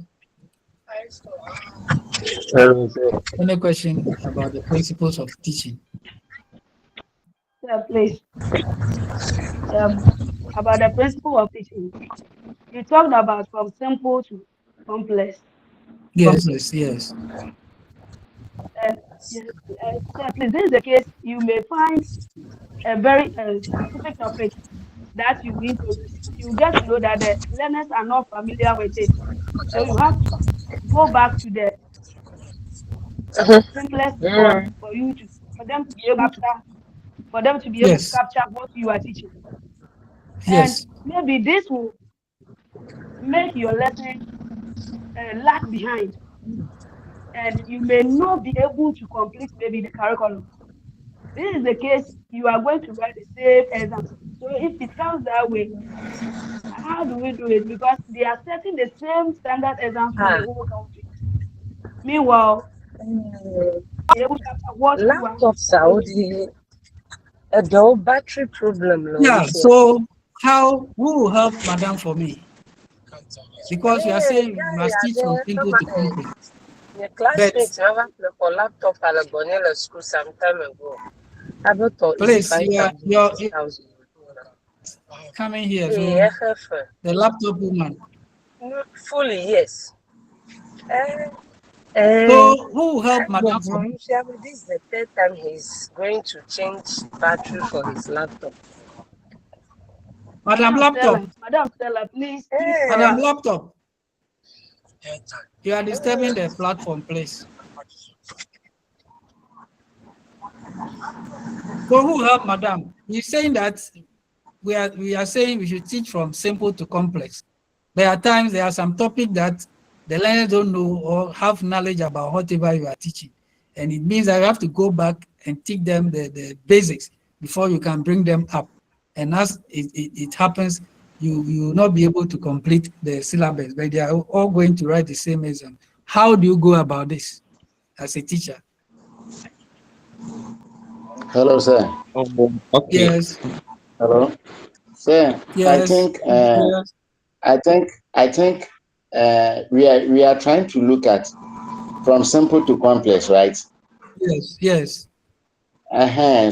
Any question about the principles of teaching? Yeah, please. About the principle of teaching. You talked about from simple to complex. Yes, yes. Yes, please, this is the case. You may find a very specific topic that you introduce. You get to know that the learners are not familiar with it. So you have to go back to the simplest form for them to be able to capture, Yes. what you are teaching. Yes. And maybe this will make your lesson lag behind, and you may not be able to complete maybe the curriculum. This is the case, you are going to write the same exams. So if it comes that way, how do we do it? Because they are setting the same standard exams for the whole country. Meanwhile, be able to capture what you are Laptop Saudi, a battery problem. Yeah, so who will help Madam for me? Because you are saying you must teach from simple to complex. The classmates never play for laptop at the Bonilla school some time ago. Please, you're coming here. So the laptop woman. Fully, yes. So who will help Madam for me? This is the 3rd time he's going to change battery for his laptop. Madam Laptop. Madam Stella, please. Madam Laptop. You are disturbing the platform, please. So who help Madam? You're saying that we are saying we should teach from simple to complex. There are some topics that the learners don't know or have knowledge about whatever you are teaching. And it means that you have to go back and teach them the basics before you can bring them up. And as it happens, you will not be able to complete the syllabus, but they are all going to write the same exam. How do you go about this as a teacher? Hello, sir. Okay. Yes. Hello, sir. Yes. I think we are trying to look at from simple to complex, right? Yes.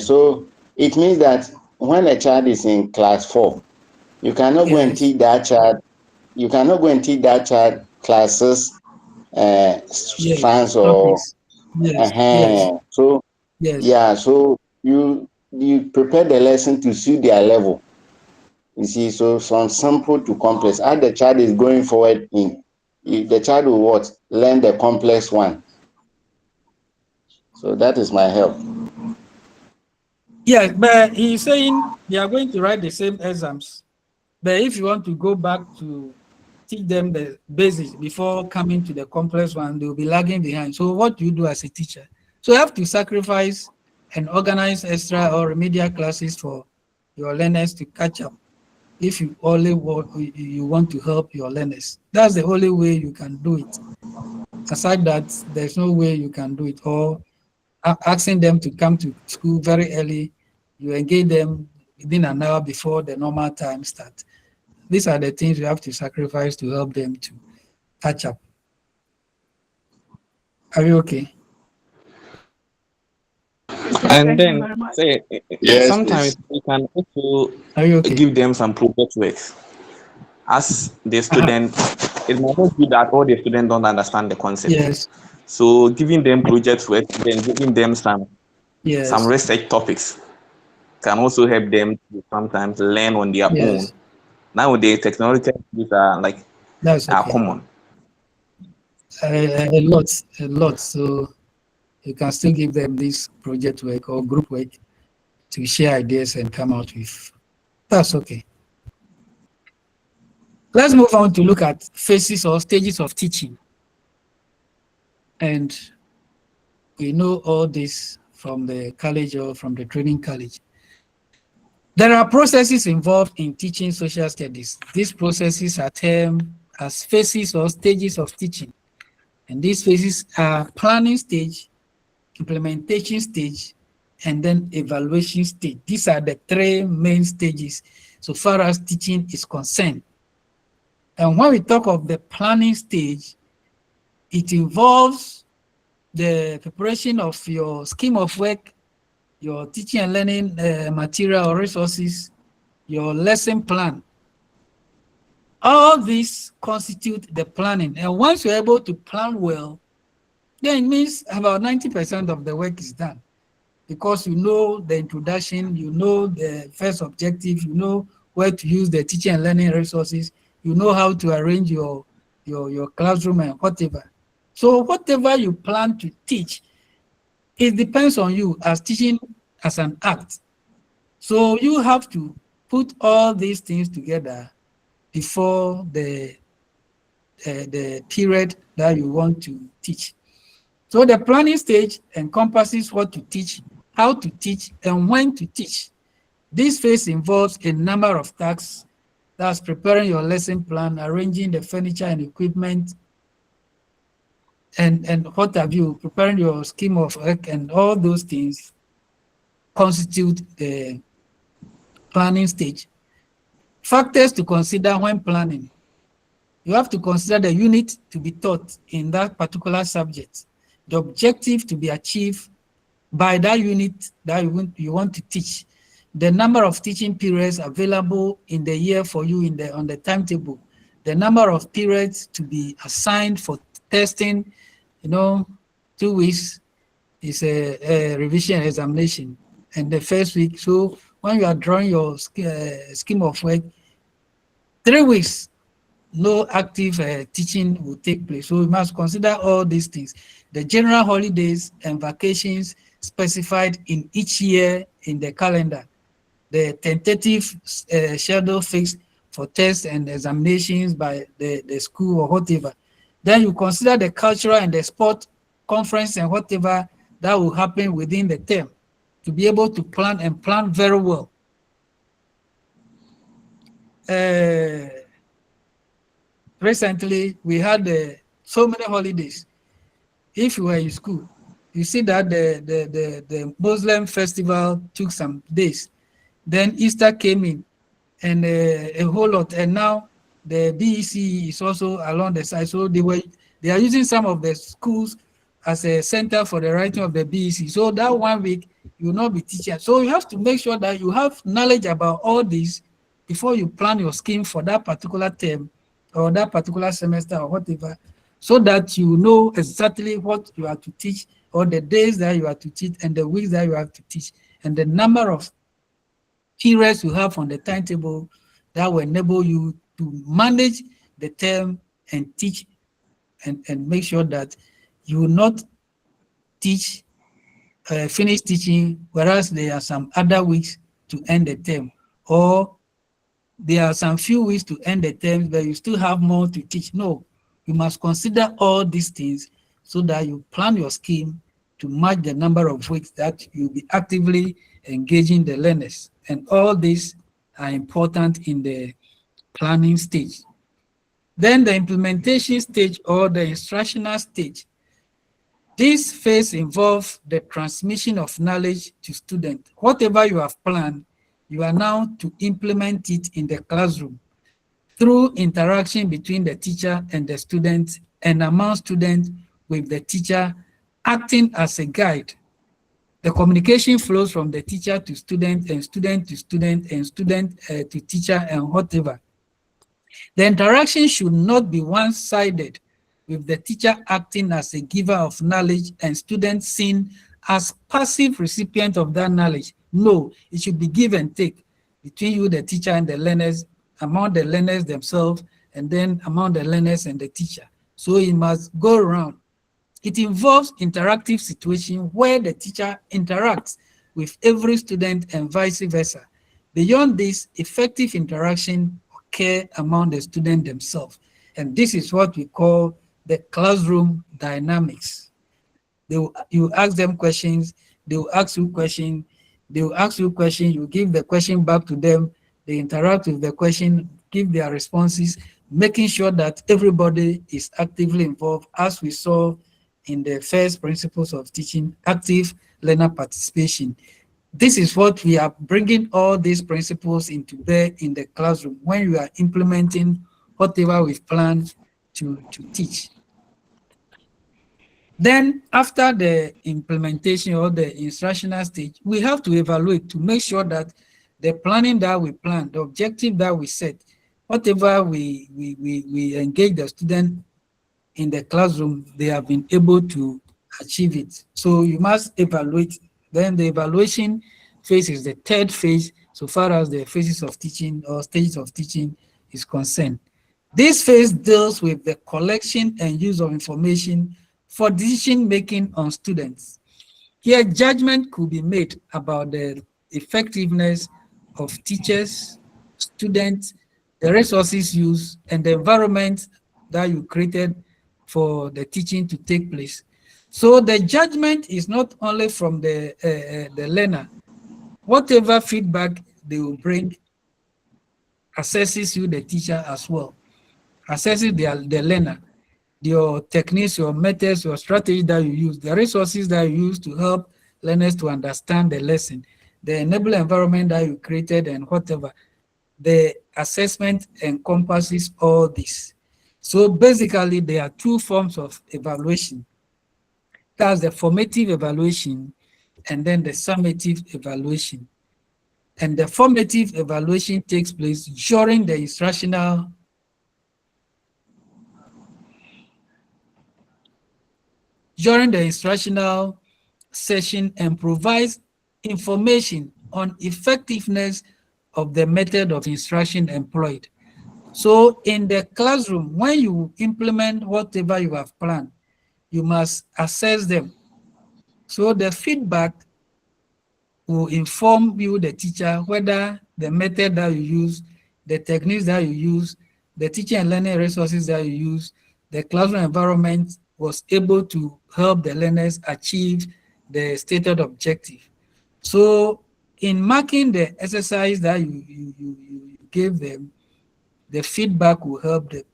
So it means that when a child is in class 4, you cannot go and teach that child. You cannot go and teach that child classes, strands or. So yeah, so you prepare the lesson to suit their level. You see, so from simple to complex, as the child is going forward the child will learn the complex one. So that is my help. Yes, but he's saying they are going to write the same exams. But if you want to go back to teach them the basics before coming to the complex one, they will be lagging behind. So what do you do as a teacher? So you have to sacrifice and organize extra or remedial classes for your learners to catch up. If you want to help your learners, that's the only way you can do it. Aside that, there's no way you can do it. Or asking them to come to school very early, you engage them within an hour before the normal time starts. These are the things you have to sacrifice to help them to catch up. Are you okay? And then say Yes, sometimes please. we can also Are you okay? give them some project work. As the student, it might not be that all the students don't understand the concept. Yes. So giving them project work, then giving them some Yes. research topics can also help them to sometimes learn on their own. Yes. Nowadays, technological tools are That's okay. common. A lot. So you can still give them this project work or group work to share ideas and come out with. That's okay. Let's move on to look at phases or stages of teaching. And we know all this from the college or from the training college. There are processes involved in teaching social studies. These processes are termed as phases or stages of teaching. And these phases are planning stage, implementation stage, and then evaluation stage. These are the three main stages so far as teaching is concerned. And when we talk of the planning stage, it involves the preparation of your scheme of work, your teaching and learning material or resources, your lesson plan. All these constitute the planning. And once you're able to plan well, then it means about 90% of the work is done, because you know the introduction, you know the first objective, you know where to use the teaching and learning resources, you know how to arrange your classroom and whatever. So whatever you plan to teach, it depends on you as teaching as an act. So you have to put all these things together before the period that you want to teach. So the planning stage encompasses what to teach, how to teach, and when to teach. This phase involves a number of tasks. That's preparing your lesson plan, arranging the furniture and equipment, and what have you, preparing your scheme of work, and all those things constitute the planning stage. Factors to consider when planning. You have to consider the unit to be taught in that particular subject, the objective to be achieved by that unit that you want to teach, the number of teaching periods available in the year for you on the timetable, the number of periods to be assigned for testing. 2 weeks is a revision examination, and the first week. So when you are drawing your scheme of work, 3 weeks, no active teaching will take place. So you must consider all these things. The general holidays and vacations specified in each year in the calendar, the tentative schedule fixed for tests and examinations by the school or whatever. Then you consider the cultural and the sport conference and whatever that will happen within the term to be able to plan and plan very well. Recently, we had so many holidays. If you were in school, you see that the Muslim festival took some days. Then Easter came in, and a whole lot. And now the BEC is also along the side. So they are using some of the schools as a center for the writing of the BEC. So that 1 week, you will not be teaching. So you have to make sure that you have knowledge about all this before you plan your scheme for that particular term or that particular semester or whatever, so that you know exactly what you are to teach, or the days that you are to teach, and the weeks that you have to teach, and the number of periods you have on the timetable that will enable you to manage the term and teach and make sure that you will not teach, finish teaching, whereas there are some other weeks to end the term, or there are some few weeks to end the term, but you still have more to teach. No, you must consider all these things so that you plan your scheme to match the number of weeks that you'll be actively engaging the learners. And all these are important in the planning stage. Then the implementation stage or the instructional stage. This phase involves the transmission of knowledge to students. Whatever you have planned, you are now to implement it in the classroom through interaction between the teacher and the student and among students with the teacher acting as a guide. The communication flows from the teacher to student and student to student and student to teacher and whatever. The interaction should not be one-sided, with the teacher acting as a giver of knowledge and students seen as passive recipient of that knowledge. No, it should be give and take between you, the teacher, and the learners, among the learners themselves, and then among the learners and the teacher. So it must go around. It involves interactive situation where the teacher interacts with every student and vice versa. Beyond this, effective interaction occurs among the students themselves. And this is what we call the classroom dynamics. You ask them questions, they will ask you questions, they will ask you questions, you give the question back to them, they interact with the question, give their responses, making sure that everybody is actively involved, as we saw in the first principles of teaching, active learner participation. This is what we are bringing all these principles into bear in the classroom when we are implementing whatever we've planned to teach. Then after the implementation or the instructional stage, we have to evaluate to make sure that the planning that we plan, the objective that we set, whatever we engage the student in the classroom, they have been able to achieve it. So you must evaluate. Then the evaluation phase is the third phase so far as the phases of teaching or stages of teaching is concerned. This phase deals with the collection and use of information for decision making on students. Here, judgment could be made about the effectiveness of teachers, students, the resources used, and the environment that you created for the teaching to take place. So the judgment is not only from the learner. Whatever feedback they will bring assesses you, the teacher, as well. Assesses the learner, your techniques, your methods, your strategy that you use, the resources that you use to help learners to understand the lesson, the enable environment that you created, and whatever. The assessment encompasses all this. So basically, there are two forms of evaluation. That's the formative evaluation and then the summative evaluation. And the formative evaluation takes place during the instructional session and provides information on effectiveness of the method of instruction employed. So in the classroom, when you implement whatever you have planned, you must assess them. So the feedback will inform you, the teacher, whether the method that you use, the techniques that you use, the teaching and learning resources that you use, the classroom environment was able to help the learners achieve the stated objective. So in marking the exercise that you gave them, the feedback will help them.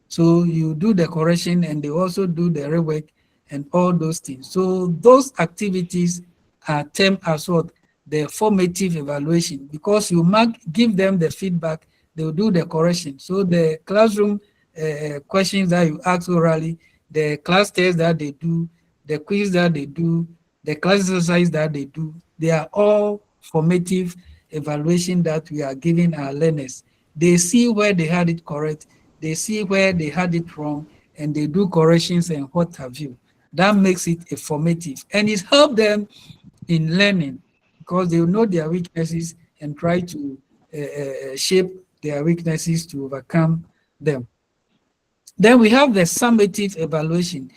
So you do the correction and they also do the rework and all those things. So those activities are termed as what? The formative evaluation, because you give them the feedback, they will do the correction. So the classroom questions that you ask orally, the class tests that they do, the quiz that they do, the class exercise that they do, they are all formative evaluation that we are giving our learners. They see where they had it correct, they see where they had it wrong, and they do corrections and what have you. That makes it a formative, and it helps them in learning because they will know their weaknesses and try to shape their weaknesses to overcome them. Then we have the summative evaluation.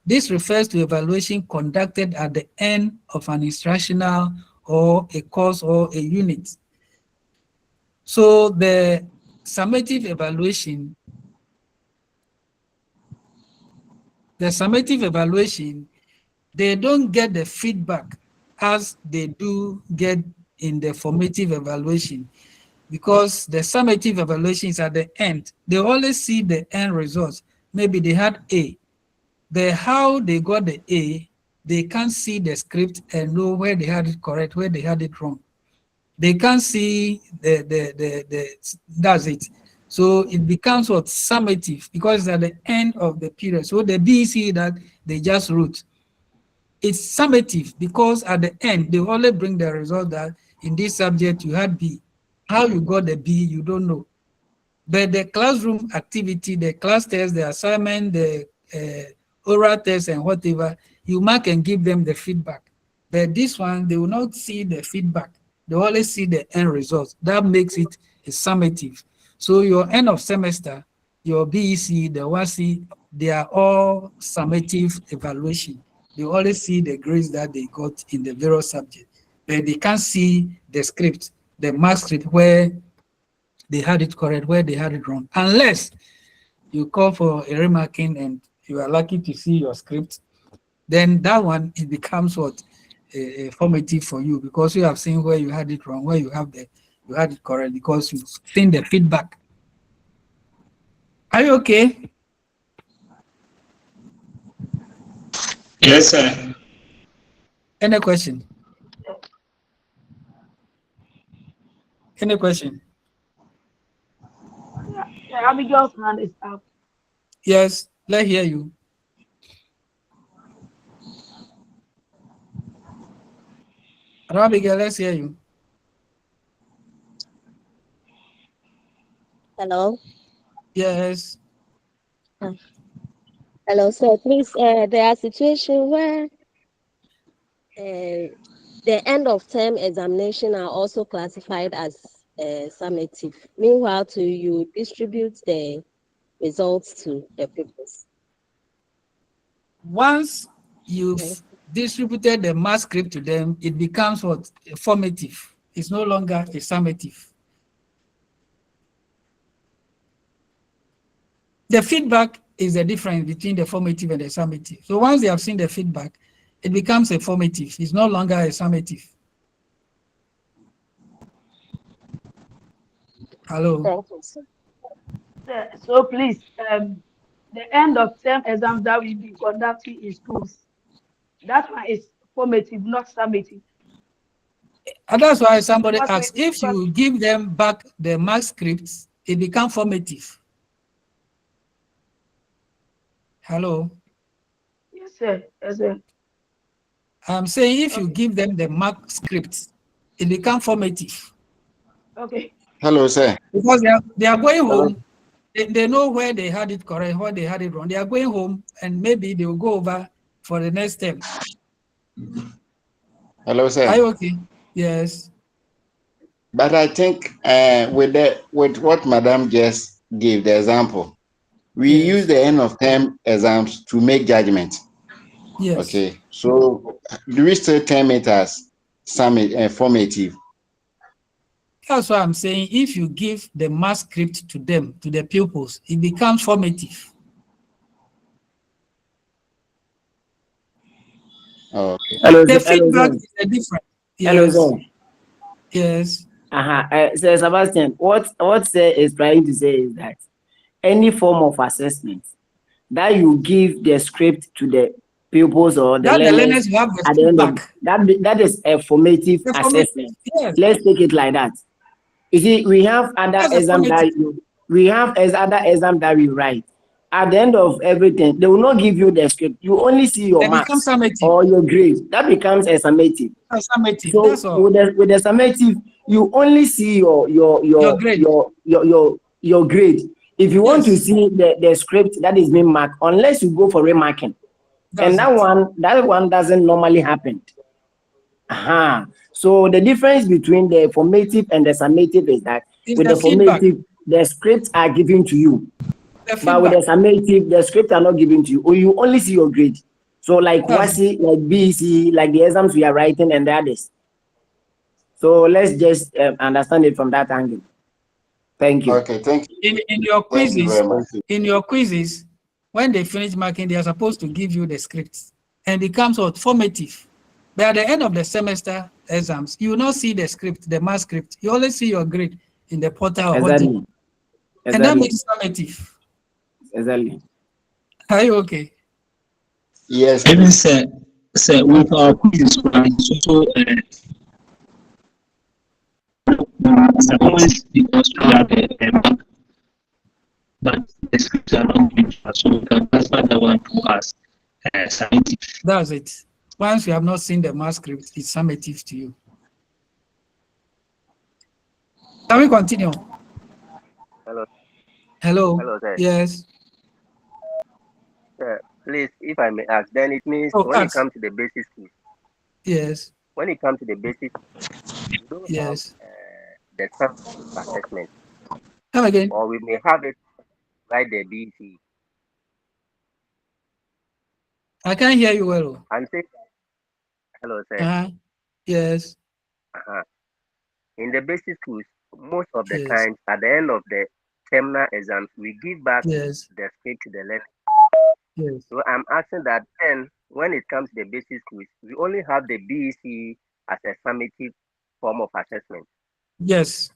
This refers to evaluation conducted at the end of an instructional or a course or a unit. So the summative evaluation, they don't get the feedback as they do get in the formative evaluation. because the summative evaluation is at the end. They always see the end results. Maybe they had A, but how they got the A, they can't see the script and know where they had it correct, where they had it wrong. They can't see that's it. So it becomes what summative because it's at the end of the period. So the BEC that they just wrote, it's summative because at the end they only bring the result that in this subject you had B. How you got the B, you don't know. But the classroom activity, the class test, the assignment, the oral test and whatever, you mark and give them the feedback. But this one, they will not see the feedback. They only see the end results. That makes it a summative. So your end of semester, your BEC, the WASI, they are all summative evaluation. They only see the grades that they got in the various subjects. But they can't see the script, the mark script where they had it correct, where they had it wrong. Unless you call for a remarking and you are lucky to see your script, then that one, it becomes what? A formative for you because you have seen where you had it wrong, where you had it correct because you've seen the feedback. Are you okay? Yes, sir. Any question? Any question? Yeah, Abigail's hand is up. Yes, let's hear you. Abigail, let's hear you. Hello. Yes. Hello, sir. Please, there are situations where the end of term examination are also classified as summative. Meanwhile, you distribute the results to the pupils. Once you've distributed the mass script to them, it becomes what? Formative. It's no longer a summative. The feedback is the difference between the formative and the summative. So once they have seen the feedback, it becomes a formative. It's no longer a summative. Hello. Thank you, sir. So please, the end of term exams that will be conducting in schools, that one is formative, not summative. And that's why somebody asked, if you give them back the mark scripts, it becomes formative. Hello? Yes, sir. Yes, sir. I'm saying if you give them the mark scripts, it becomes formative. Okay. Hello, sir. Because they are going home, they know where they had it correct, where they had it wrong. They are going home and maybe they will go over for the next term. Hello, sir. Are you okay? Yes. But I think with what Madam just gave the example, we use the end of term exams to make judgment. Yes. Okay. So do we still term it as formative? That's why I'm saying if you give the mass script to them, to the pupils, it becomes formative. Okay. Hello, The feedback is a different. Yes. Hello, sir. Yes. So Sebastian, what Sir is trying to say is that any form of assessment that you give the script to the pupils or the learners who have the at the end of feedback. that is a formative assessment. Yes. Let's take it like that. You see, we have other exams that we write. At the end of everything, they will not give you the script. You only see your marks or your grade. That becomes a summative. Summative. So That's all. with the summative, you only see your grade. Your grade. If you want to see the script that is being marked, unless you go for remarking, and that one doesn't normally happen. So the difference between the formative and the summative is that with the formative, the scripts are given to you. But with the summative, the scripts are not given to you, or you only see your grade. So like WASI, like BEC, like the exams we are writing and the others. So let's just understand it from that angle. Thank you. Okay, thank you. In your quizzes, when they finish marking, they are supposed to give you the scripts, and it comes out formative. But at the end of the semester exams, you will not see the script, the mass script. You only see your grade. in the portal. Exactly. And that makes summative. Exactly. Are you okay? Yes. Even say with our quiz, so always because we have a mark, but the scripts are not given to us, so we can transfer that one to us summative. That's it. Once you have not seen the mass script, it's summative to you. Can we continue? Hello. Hello. Hello, sir. Yes. Sir, please, if I may ask, then it means when it comes to the basic schools. Yes. When it comes to the basic, we don't have the summative assessment. Come again. Or we may have it right the BC. I can't hear you well. And say, hello, sir. Yes. In the basic schools, most of the times, at the end of the terminal exams, we give back the script to the learner. Yes. So I'm asking that then, when it comes to the basic schools, we only have the BEC as a summative form of assessment. Yes.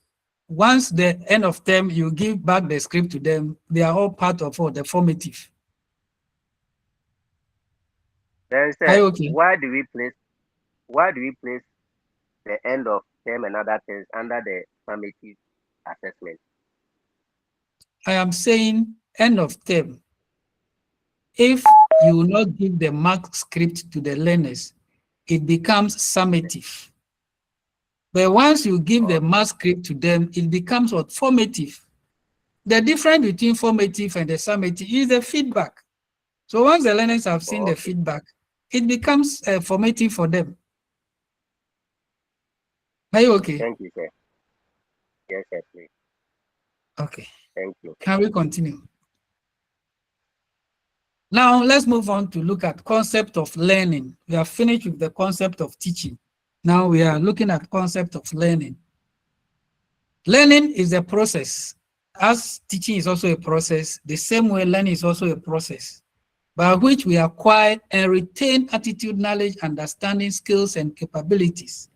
Once the end of term, you give back the script to them. They are all part of the formative. Then, sir, why do we place the end of term and other things under the summative assessment? I am saying end of term. If you will not give the mark script to the learners, it becomes summative. But once you give the mark script to them, it becomes what? Formative. The difference between formative and the summative is the feedback. So once the learners have seen the feedback, it becomes formative for them. Are you okay? Thank you, sir. Yes, sir, please. Okay. Thank you. Can we continue? Now let's move on to look at concept of learning. We are finished with the concept of teaching. Now we are looking at concept of learning. Learning is a process. As teaching is also a process, the same way learning is also a process by which we acquire and retain attitude, knowledge, understanding, skills, and capabilities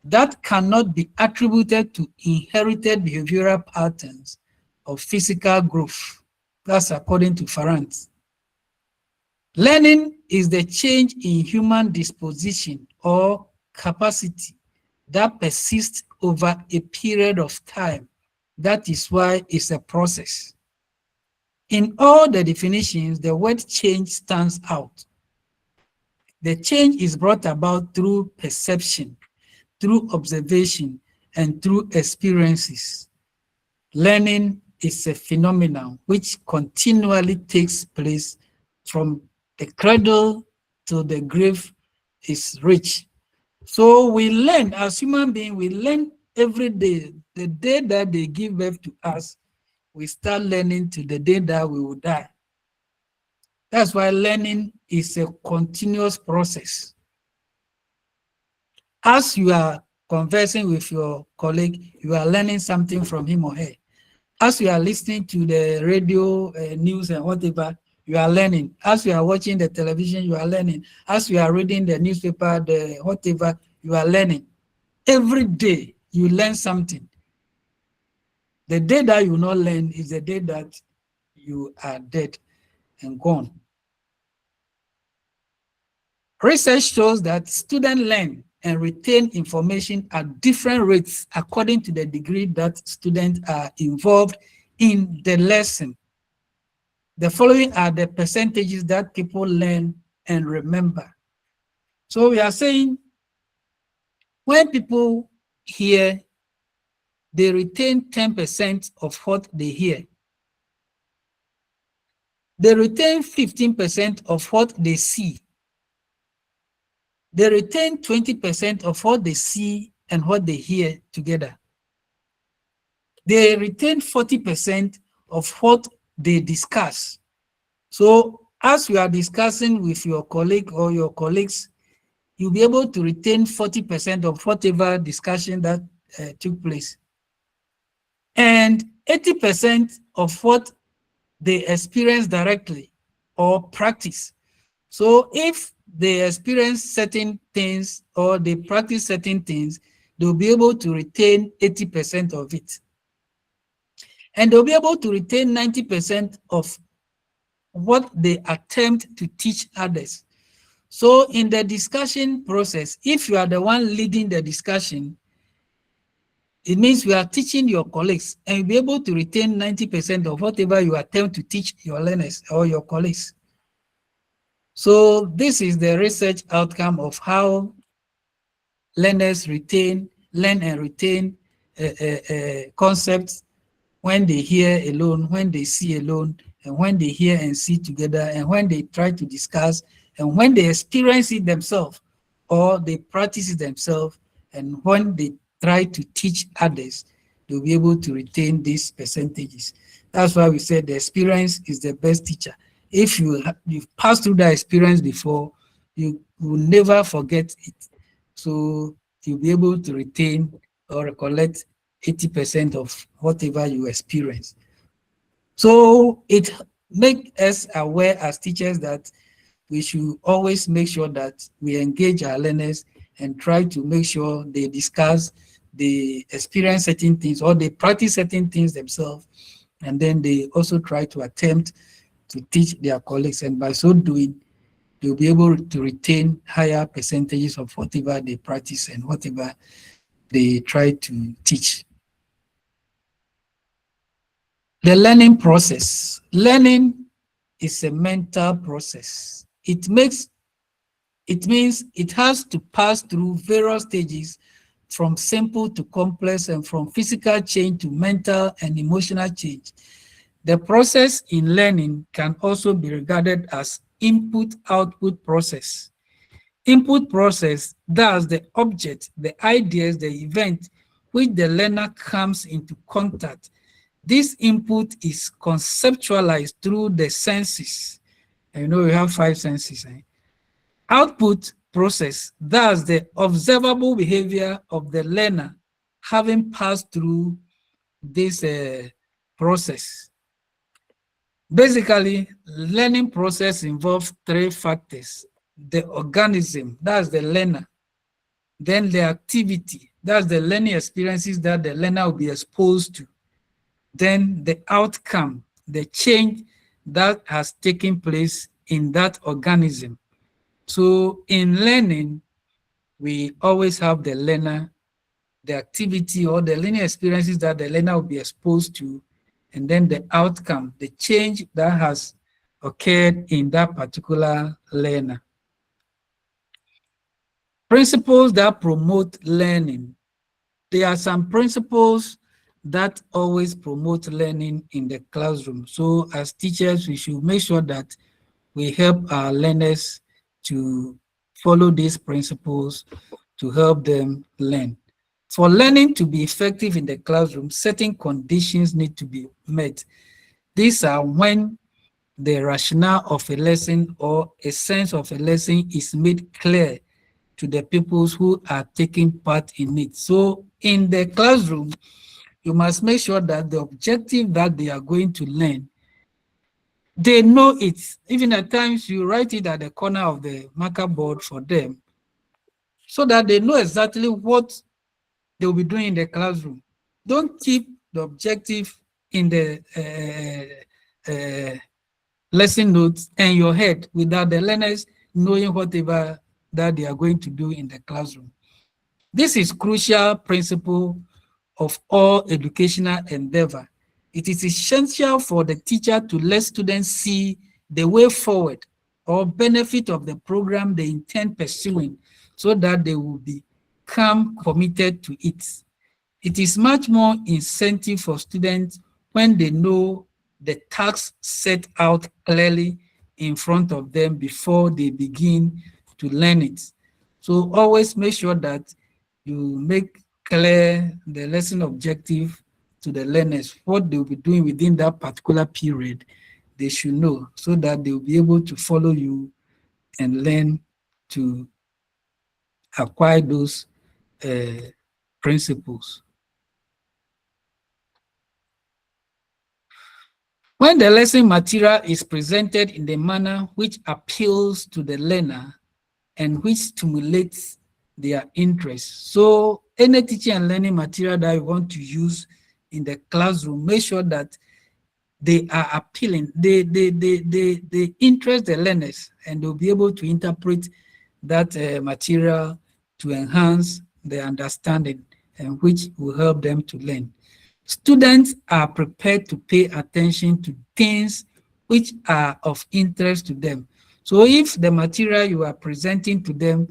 that cannot be attributed to inherited behavioral patterns of physical growth. That's according to Farrant. Learning is the change in human disposition or capacity that persists over a period of time. That is why it's a process. In all the definitions, the word change stands out. The change is brought about through perception, through observation, and through experiences. Learning is a phenomenon which continually takes place from the cradle to the grave is reached. So we learn, as human beings, we learn every day. The day that they give birth to us, we start learning to the day that we will die. That's why learning is a continuous process. As you are conversing with your colleague, you are learning something from him or her. As you are listening to the radio, news, and whatever, you are learning. As you are watching the television, you are learning. As you are reading the newspaper, the whatever, you are learning. Every day, you learn something. The day that you not learn is the day that you are dead and gone. Research shows that students learn and retain information at different rates according to the degree that students are involved in the lesson. The following are the percentages that people learn and remember. So we are saying when people hear, they retain 10% of what they hear. They retain 15% of what they see. They retain 20% of what they see and what they hear together. They retain 40% of what they discuss. So as you are discussing with your colleague or your colleagues, you'll be able to retain 40% of whatever discussion that took place. And 80% of what they experience directly or practice. So if they experience certain things or they practice certain things, they'll be able to retain 80% of it. and they'll be able to retain 90% of what they attempt to teach others. So in the discussion process, if you are the one leading the discussion, it means you are teaching your colleagues, and you'll be able to retain 90% of whatever you attempt to teach your learners or your colleagues. So this is the research outcome of how learners learn and retain concepts when they hear alone, when they see alone, and when they hear and see together, and when they try to discuss, and when they experience it themselves, or they practice it themselves, and when they try to teach others, they'll be able to retain these percentages. That's why we said the experience is the best teacher. If you've passed through that experience before, you will never forget it. So you'll be able to retain or recollect 80% of whatever you experience. So it makes us aware as teachers that we should always make sure that we engage our learners and try to make sure they discuss, they experience certain things, or they practice certain things themselves, and then they also try to attempt to teach their colleagues, and by so doing, they'll be able to retain higher percentages of whatever they practice and whatever they try to teach. The learning process. Learning is a mental process. It means it has to pass through various stages, from simple to complex, and from physical change to mental and emotional change. The process in learning can also be regarded as input-output process. Input process, that's the object, the ideas, the event which the learner comes into contact. This input is conceptualized through the senses. You know, we have 5 senses. Output process, that's the observable behavior of the learner having passed through this process. Basically, learning process involves 3 factors: the organism, that's the learner; then the activity, that's the learning experiences that the learner will be exposed to; then the outcome, the change that has taken place in that organism. So in learning, we always have the learner, the activity or the learning experiences that the learner will be exposed to, and then the outcome, the change that has occurred in that particular learner. Principles that promote learning. There are some principles that always promote learning in the classroom. So as teachers, we should make sure that we help our learners to follow these principles to help them learn. For learning to be effective in the classroom, certain conditions need to be met. These are when the rationale of a lesson or a sense of a lesson is made clear to the pupils who are taking part in it. So in the classroom, you must make sure that the objective that they are going to learn, they know it. Even at times, you write it at the corner of the marker board for them so that they know exactly what they will be doing in the classroom. Don't keep the objective in the lesson notes and your head without the learners knowing whatever that they are going to do in the classroom. This is crucial principle of all educational endeavor. It is essential for the teacher to let students see the way forward or benefit of the program they intend pursuing so that they will become committed to it. It is much more incentive for students when they know the tasks set out clearly in front of them before they begin to learn it. So always make sure that you make clear the lesson objective to the learners, what they will be doing within that particular period, they should know so that they will be able to follow you and learn to acquire those principles. When the lesson material is presented in the manner which appeals to the learner and which stimulates their interest. So any teaching and learning material that you want to use in the classroom, make sure that they are appealing, they interest the learners, and they'll be able to interpret that material to enhance their understanding, and which will help them to learn. Students are prepared to pay attention to things which are of interest to them. So if the material you are presenting to them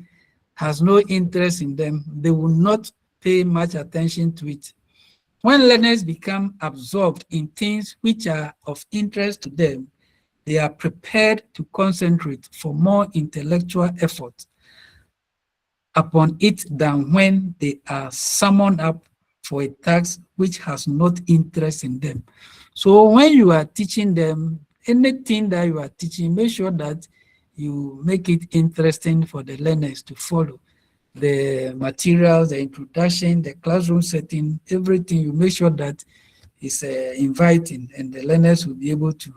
has no interest in them, they will not pay much attention to it. When learners become absorbed in things which are of interest to them, they are prepared to concentrate for more intellectual effort upon it than when they are summoned up for a task which has not interest in them. So when you are teaching them, anything that you are teaching, make sure that you make it interesting for the learners to follow. The materials, the introduction, the classroom setting, everything, you make sure that is inviting, and the learners will be able to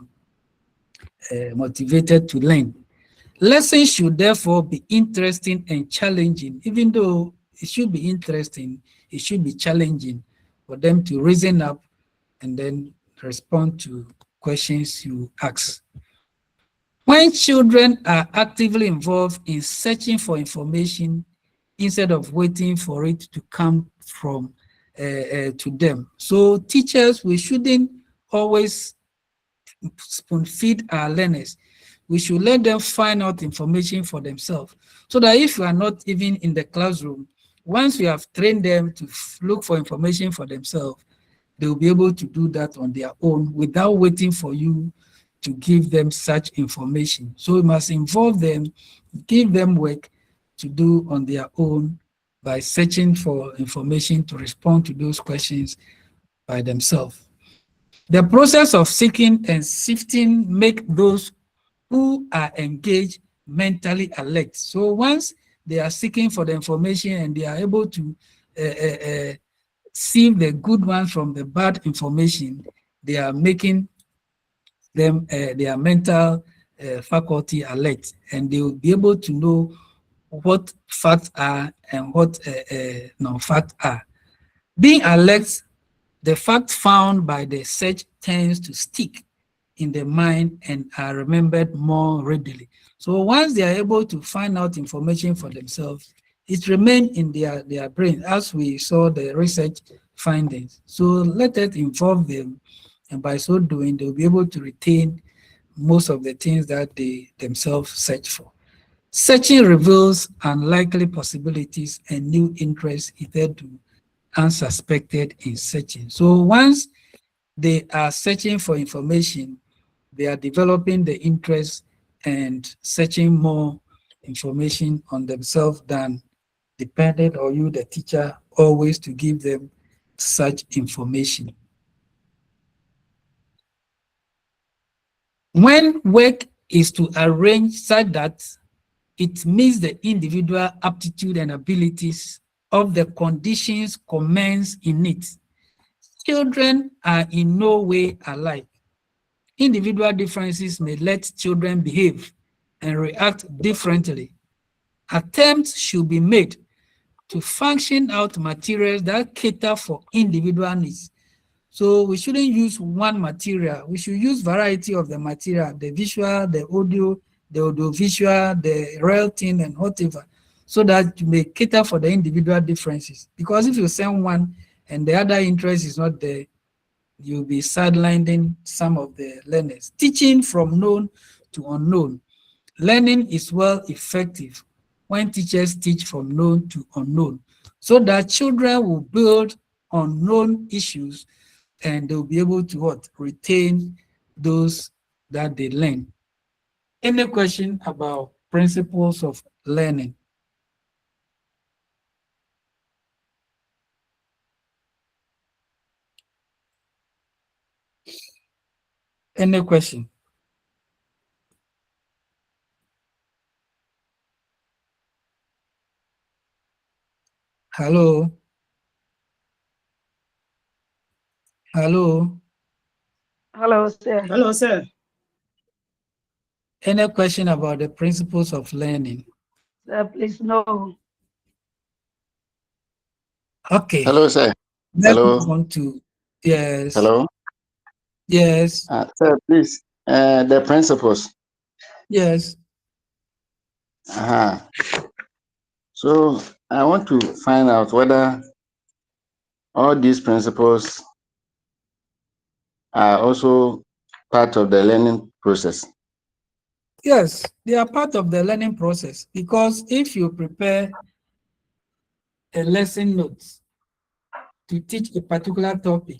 motivated to learn. Lessons should therefore be interesting and challenging. Even though it should be interesting, it should be challenging for them to reason up and then respond to questions you ask. When children are actively involved in searching for information instead of waiting for it to come from to them. So teachers, we shouldn't always spoon feed our learners. We should let them find out information for themselves, so that if you are not even in the classroom, once you have trained them to look for information for themselves, they will be able to do that on their own without waiting for you to give them such information. So we must involve them, give them work to do on their own by searching for information to respond to those questions by themselves. The process of seeking and sifting make those who are engaged mentally alert. So once they are seeking for the information and they are able to see the good ones from the bad information, they are making them their mental faculty alert, and they will be able to know what facts are and what non-facts are. Being alert, the facts found by the search tends to stick in the mind and are remembered more readily. So once they are able to find out information for themselves, it remains in their brain, as we saw the research findings. So let us involve them, and by so doing, they'll be able to retain most of the things that they themselves search for. Searching reveals unlikely possibilities and new interests hitherto unsuspected in searching. So once they are searching for information, they are developing the interest and searching more information on themselves than dependent on you, the teacher, always to give them such information. When work is to arrange such that it meets the individual aptitude and abilities of the conditions commenced in it, children are in no way alike. Individual differences may let children behave and react differently. Attempts should be made to function out materials that cater for individual needs. So we shouldn't use one material. We should use variety of the material, the visual, the audio, the audiovisual, the real thing, and whatever, so that you may cater for the individual differences. Because if you send one and the other interest is not there, you'll be sidelining some of the learners. Teaching from known to unknown. Learning is well effective when teachers teach from known to unknown, so that children will build on known issues and they'll be able to what? Retain those that they learn. Any question about principles of learning? Any question? Hello? Hello? Hello, sir. Hello, sir. Any question about the principles of learning? Sir, please no. Okay. Hello, sir. Let's Hello. move on to Yes. Hello? Yes. Sir, please, the principles. Yes. So I want to find out whether all these principles are also part of the learning process. Yes, they are part of the learning process, because if you prepare a lesson notes to teach a particular topic,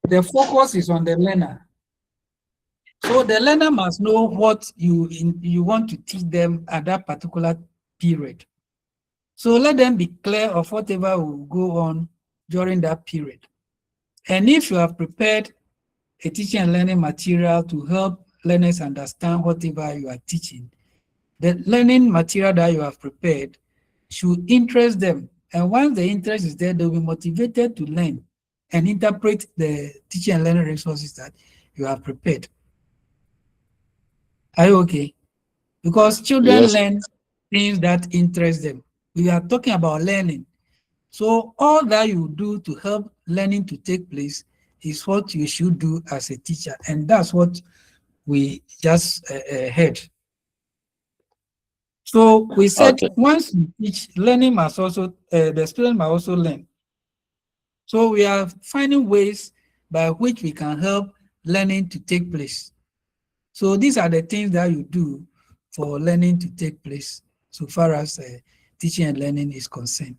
the focus is on the learner. So the learner must know what you want to teach them at that particular period. So let them be clear of whatever will go on during that period. And if you have prepared a teaching and learning material to help learners understand whatever you are teaching, the learning material that you have prepared should interest them. And once the interest is there, they'll be motivated to learn and interpret the teaching and learning resources that you have prepared. Are you okay? Because children learn things that interest them. We are talking about learning. So all that you do to help learning to take place is what you should do as a teacher. And that's what we just heard. So we said once you teach, learning must also, the student must also learn. So we are finding ways by which we can help learning to take place. So these are the things that you do for learning to take place, so far as teaching and learning is concerned.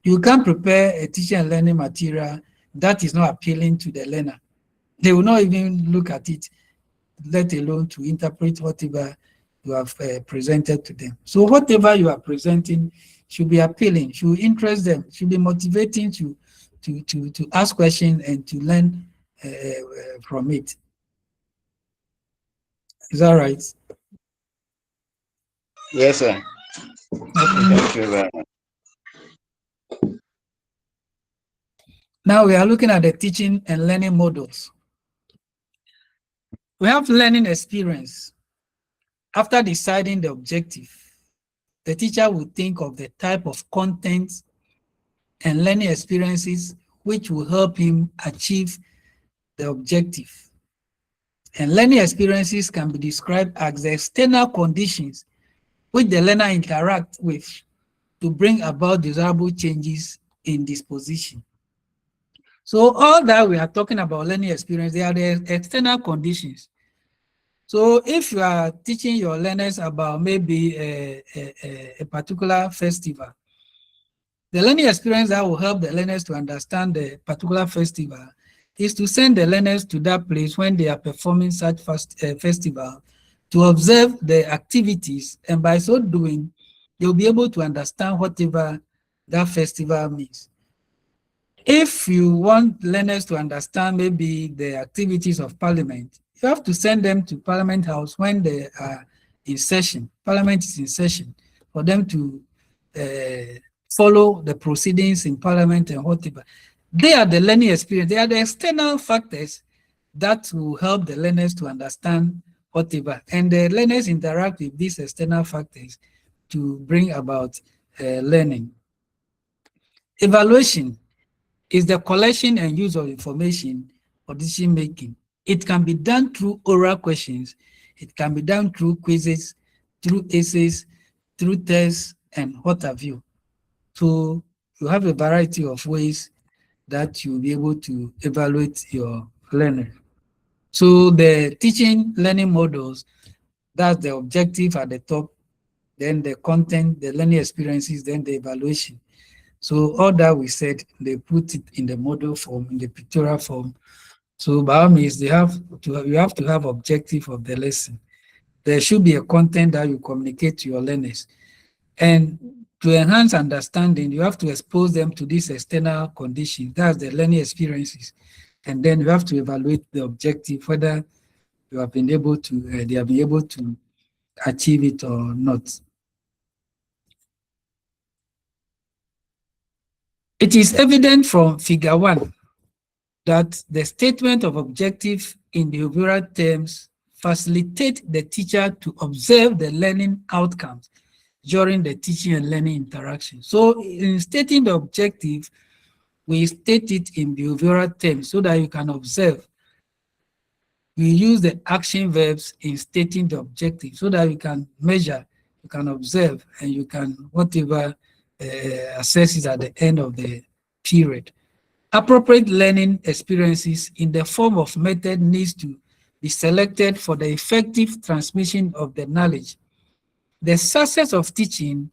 You can't prepare a teaching and learning material that is not appealing to the learner. They will not even look at it, let alone to interpret whatever you have presented to them. So whatever you are presenting should be appealing, should interest them, should be motivating to ask questions and to learn from it. Is that right? Yes, sir. Okay. Thank you very much. Now we are looking at the teaching and learning models. We have learning experience. After deciding the objective, the teacher will think of the type of content and learning experiences which will help him achieve the objective. And learning experiences can be described as the external conditions which the learner interacts with to bring about desirable changes in disposition. So all that we are talking about learning experience, they are the external conditions. So if you are teaching your learners about maybe a particular festival, the learning experience that will help the learners to understand the particular festival is to send the learners to that place when they are performing such festival to observe the activities, and by so doing, they'll be able to understand whatever that festival means. If you want learners to understand maybe the activities of Parliament, you have to send them to Parliament House when they are in session. Parliament is in session, for them to follow the proceedings in Parliament and whatever. They are the learning experience. They are the external factors that will help the learners to understand whatever. And the learners interact with these external factors to bring about learning. Evaluation is the collection and use of information for decision making. It can be done through oral questions. It can be done through quizzes, through essays, through tests, and what have you. So you have a variety of ways that you'll be able to evaluate your learner. So the teaching learning models, that's the objective at the top, then the content, the learning experiences, then the evaluation. So all that we said, they put it in the model form, in the pictorial form. So by all means, you have to have objective of the lesson. There should be a content that you communicate to your learners. And to enhance understanding, you have to expose them to these external conditions. That's the learning experiences. And then you have to evaluate the objective, whether you have been able to, they have been able to achieve it or not. It is evident from figure 1 that the statement of objective in behavioral terms facilitate the teacher to observe the learning outcomes during the teaching and learning interaction. So in stating the objective, we state it in behavioral terms so that you can observe. We use the action verbs in stating the objective so that you can measure, you can observe, and you can whatever assess it at the end of the period. Appropriate learning experiences in the form of method needs to be selected for the effective transmission of the knowledge. The success of teaching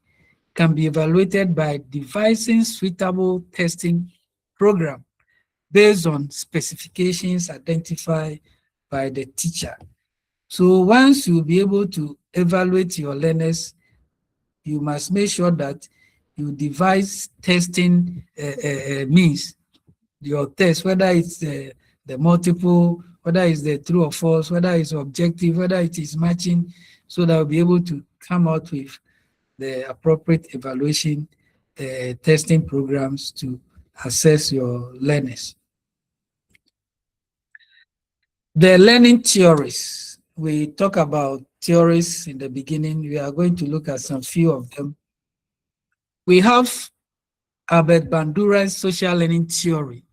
can be evaluated by devising suitable testing program based on specifications identified by the teacher. So once you'll be able to evaluate your learners, you must make sure that you devise testing means, your test, whether it's the multiple, whether it's the true or false, whether it's objective, whether it is matching, so that we'll be able to come out with the appropriate evaluation testing programs to assess your learners. The learning theories. We talk about theories in the beginning. We are going to look at some few of them. We have Albert Bandura's social learning theory.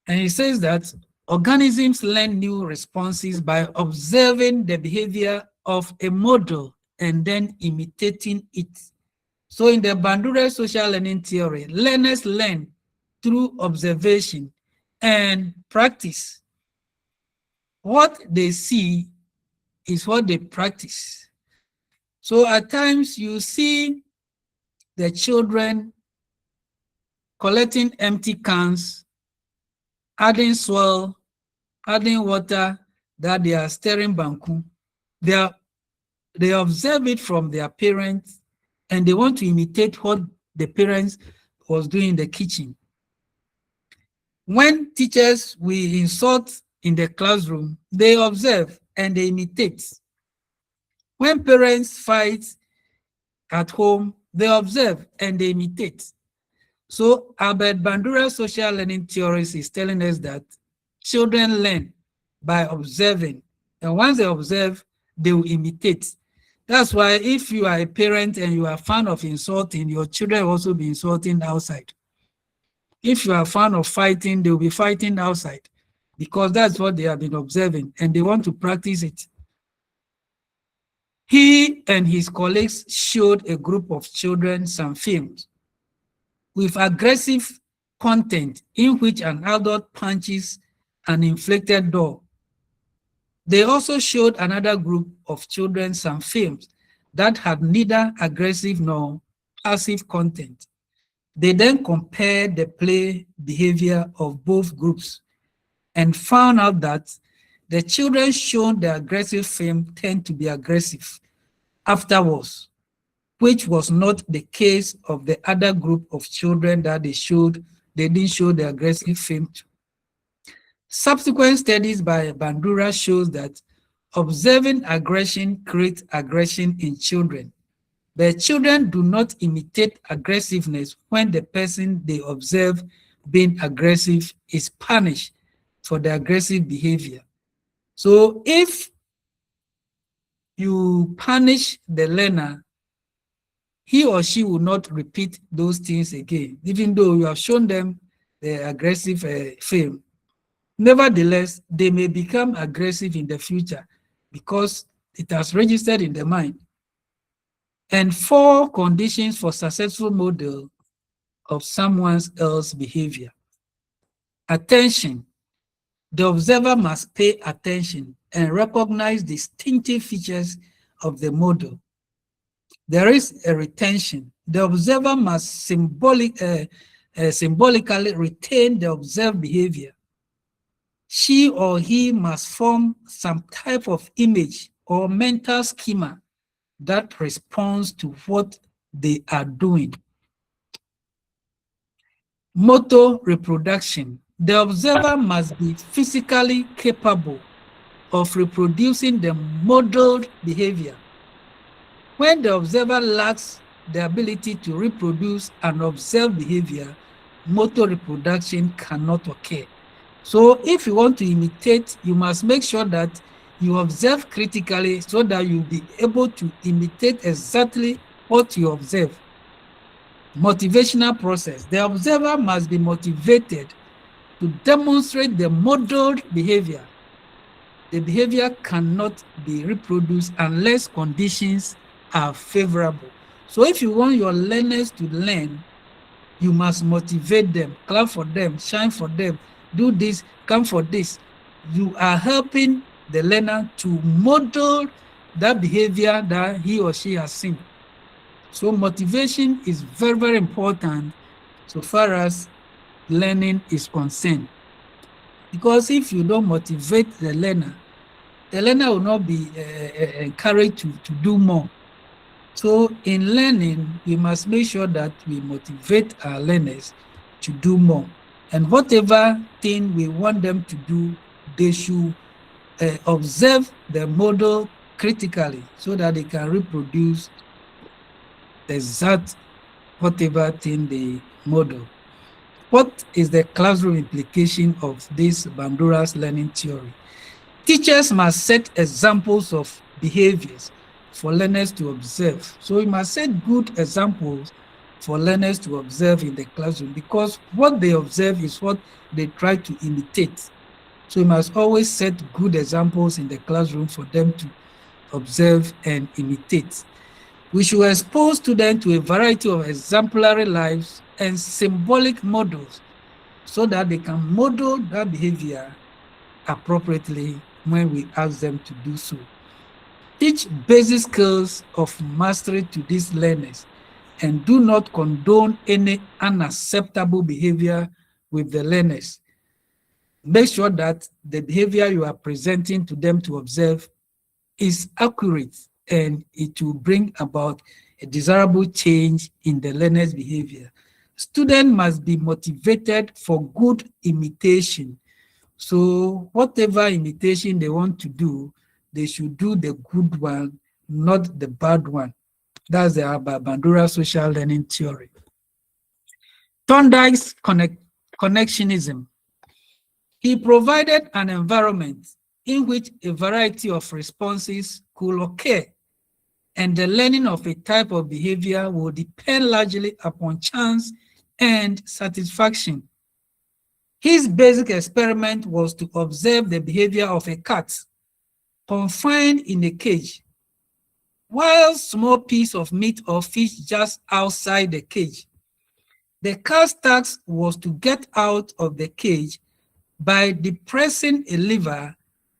And he says that organisms learn new responses by observing the behavior of a model and then imitating it. So in the Bandura social learning theory, learners learn through observation and practice. What they see is what they practice. So at times you see the children collecting empty cans, adding soil, adding water, that they are stirring banku. They observe it from their parents and they want to imitate what the parents was doing in the kitchen. When teachers we insult in the classroom, they observe and they imitate. When parents fight at home, they observe and they imitate. So Albert Bandura's social learning theories is telling us that children learn by observing, and once they observe, they will imitate. That's why if you are a parent and you are a fan of insulting, your children will also be insulting outside. If you are a fan of fighting, they will be fighting outside because that's what they have been observing and they want to practice it. He and his colleagues showed a group of children some films with aggressive content in which an adult punches an inflated doll. They also showed another group of children some films that had neither aggressive nor passive content. They then compared the play behavior of both groups and found out that the children shown the aggressive film tend to be aggressive afterwards, which was not the case of the other group of children that they didn't show the aggressive film to. Subsequent studies by Bandura shows that observing aggression creates aggression in children. But children do not imitate aggressiveness when the person they observe being aggressive is punished for the aggressive behavior. So if you punish the learner, he or she will not repeat those things again, even though you have shown them the aggressive film. Nevertheless, they may become aggressive in the future because it has registered in the mind. And 4 conditions for successful model of someone else's behavior. Attention. The observer must pay attention and recognize distinctive features of the model. There is a retention. The observer must symbolically retain the observed behavior. She or he must form some type of image or mental schema that responds to what they are doing. Motor reproduction. The observer must be physically capable of reproducing the modeled behavior. When the observer lacks the ability to reproduce an observed behavior, motor reproduction cannot occur. So if you want to imitate, you must make sure that you observe critically so that you'll be able to imitate exactly what you observe. Motivational process. The observer must be motivated to demonstrate the modeled behavior. The behavior cannot be reproduced unless conditions are favorable. So if you want your learners to learn, you must motivate them, clap for them, shine for them, do this, come for this. You are helping the learner to model that behavior that he or she has seen. So motivation is very, very important so far as learning is concerned. Because if you don't motivate the learner will not be encouraged to do more. So in learning, we must make sure that we motivate our learners to do more. And whatever thing we want them to do, they should observe the model critically so that they can reproduce the exact whatever thing they model. What is the classroom implication of this Bandura's learning theory? Teachers must set examples of behaviors for learners to observe. So we must set good examples for learners to observe in the classroom, because what they observe is what they try to imitate. So we must always set good examples in the classroom for them to observe and imitate. We should expose students to a variety of exemplary lives and symbolic models so that they can model that behavior appropriately when we ask them to do so. Teach basic skills of mastery to these learners and do not condone any unacceptable behavior with the learners. Make sure that the behavior you are presenting to them to observe is accurate and it will bring about a desirable change in the learner's behavior. Students must be motivated for good imitation. So whatever imitation they want to do, they should do the good one, not the bad one. That's the Bandura social learning theory. Thorndike's connectionism. He provided an environment in which a variety of responses could occur, and the learning of a type of behavior will depend largely upon chance and satisfaction. His basic experiment was to observe the behavior of a cat confined in a cage, while a small piece of meat or fish just outside the cage. The cat's task was to get out of the cage by depressing a lever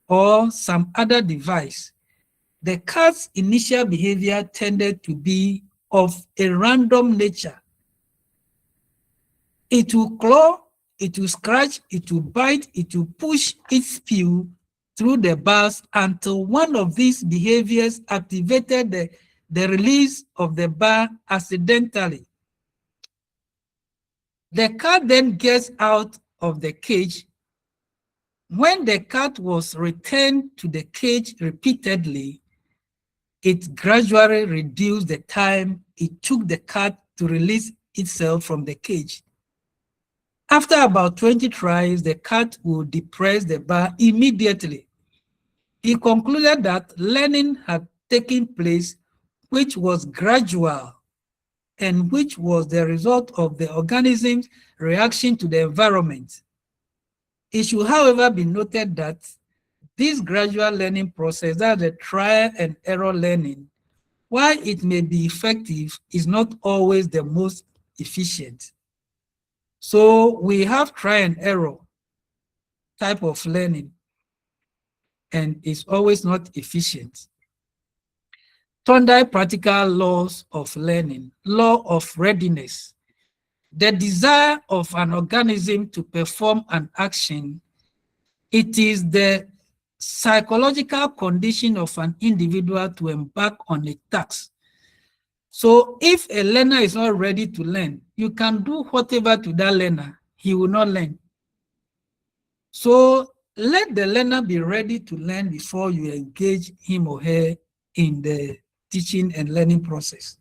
or some other device. The cat's initial behavior tended to be of a random nature. It will claw, it will scratch, it will bite, it will push its spew through the bars until one of these behaviors activated the release of the bar accidentally. The cat then gets out of the cage. When the cat was returned to the cage repeatedly, it gradually reduced the time it took the cat to release itself from the cage. After about 20 tries, the cat would depress the bar immediately. He concluded that learning had taken place, which was gradual and which was the result of the organism's reaction to the environment. It should, however, be noted that this gradual learning process, that the trial and error learning, while it may be effective, is not always the most efficient. So we have trial and error type of learning, and it's always not efficient. Thorndike practical laws of learning. Law of readiness. The desire of an organism to perform an action, it is the psychological condition of an individual to embark on a task. So if a learner is not ready to learn, you can do whatever to that learner, he will not learn. So let the learner be ready to learn before you engage him or her in the teaching and learning process.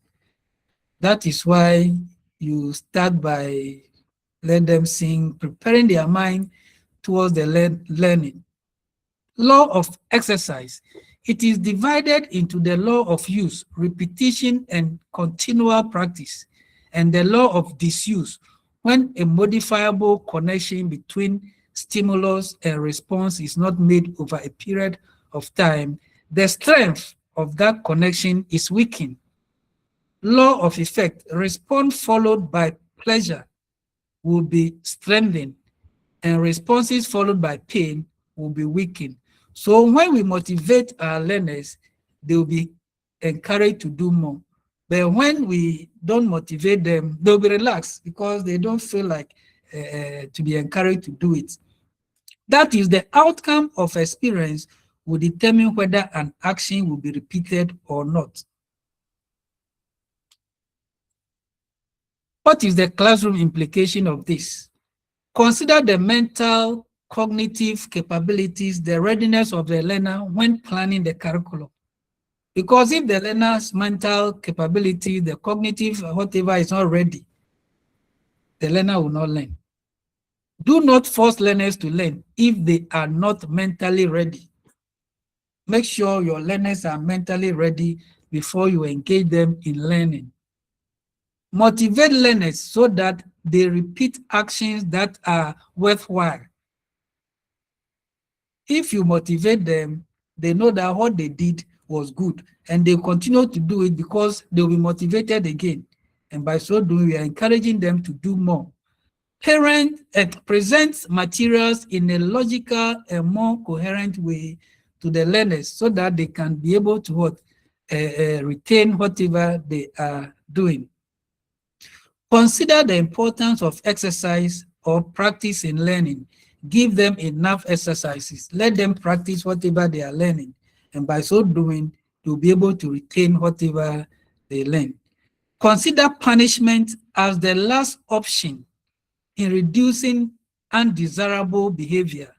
That is why you start by letting them sing, preparing their mind towards the learning. Law of exercise. It is divided into the law of use, repetition, and continual practice. and the law of disuse. When a modifiable connection between stimulus and response is not made over a period of time, the strength of that connection is weakened. Law of effect, response followed by pleasure will be strengthened, and responses followed by pain will be weakened. So when we motivate our learners, they will be encouraged to do more. But when we don't motivate them, they'll be relaxed because they don't feel like to be encouraged to do it. That is, the outcome of experience will determine whether an action will be repeated or not. What is the classroom implication of this? Consider the mental, cognitive capabilities, the readiness of the learner when planning the curriculum. Because if the learner's mental capability, the cognitive, whatever is not ready, the learner will not learn. Do not force learners to learn if they are not mentally ready. Make sure your learners are mentally ready before you engage them in learning. Motivate learners so that they repeat actions that are worthwhile. If you motivate them, they know that what they did was good, and they continue to do it because they'll be motivated again. And by so doing, we are encouraging them to do more. Parent presents materials in a logical and more coherent way to the learners so that they can be able to retain whatever they are doing. Consider the importance of exercise or practice in learning. Give them enough exercises. Let them practice whatever they are learning. And by so doing, they'll be able to retain whatever they learn. Consider punishment as the last option in reducing undesirable behavior.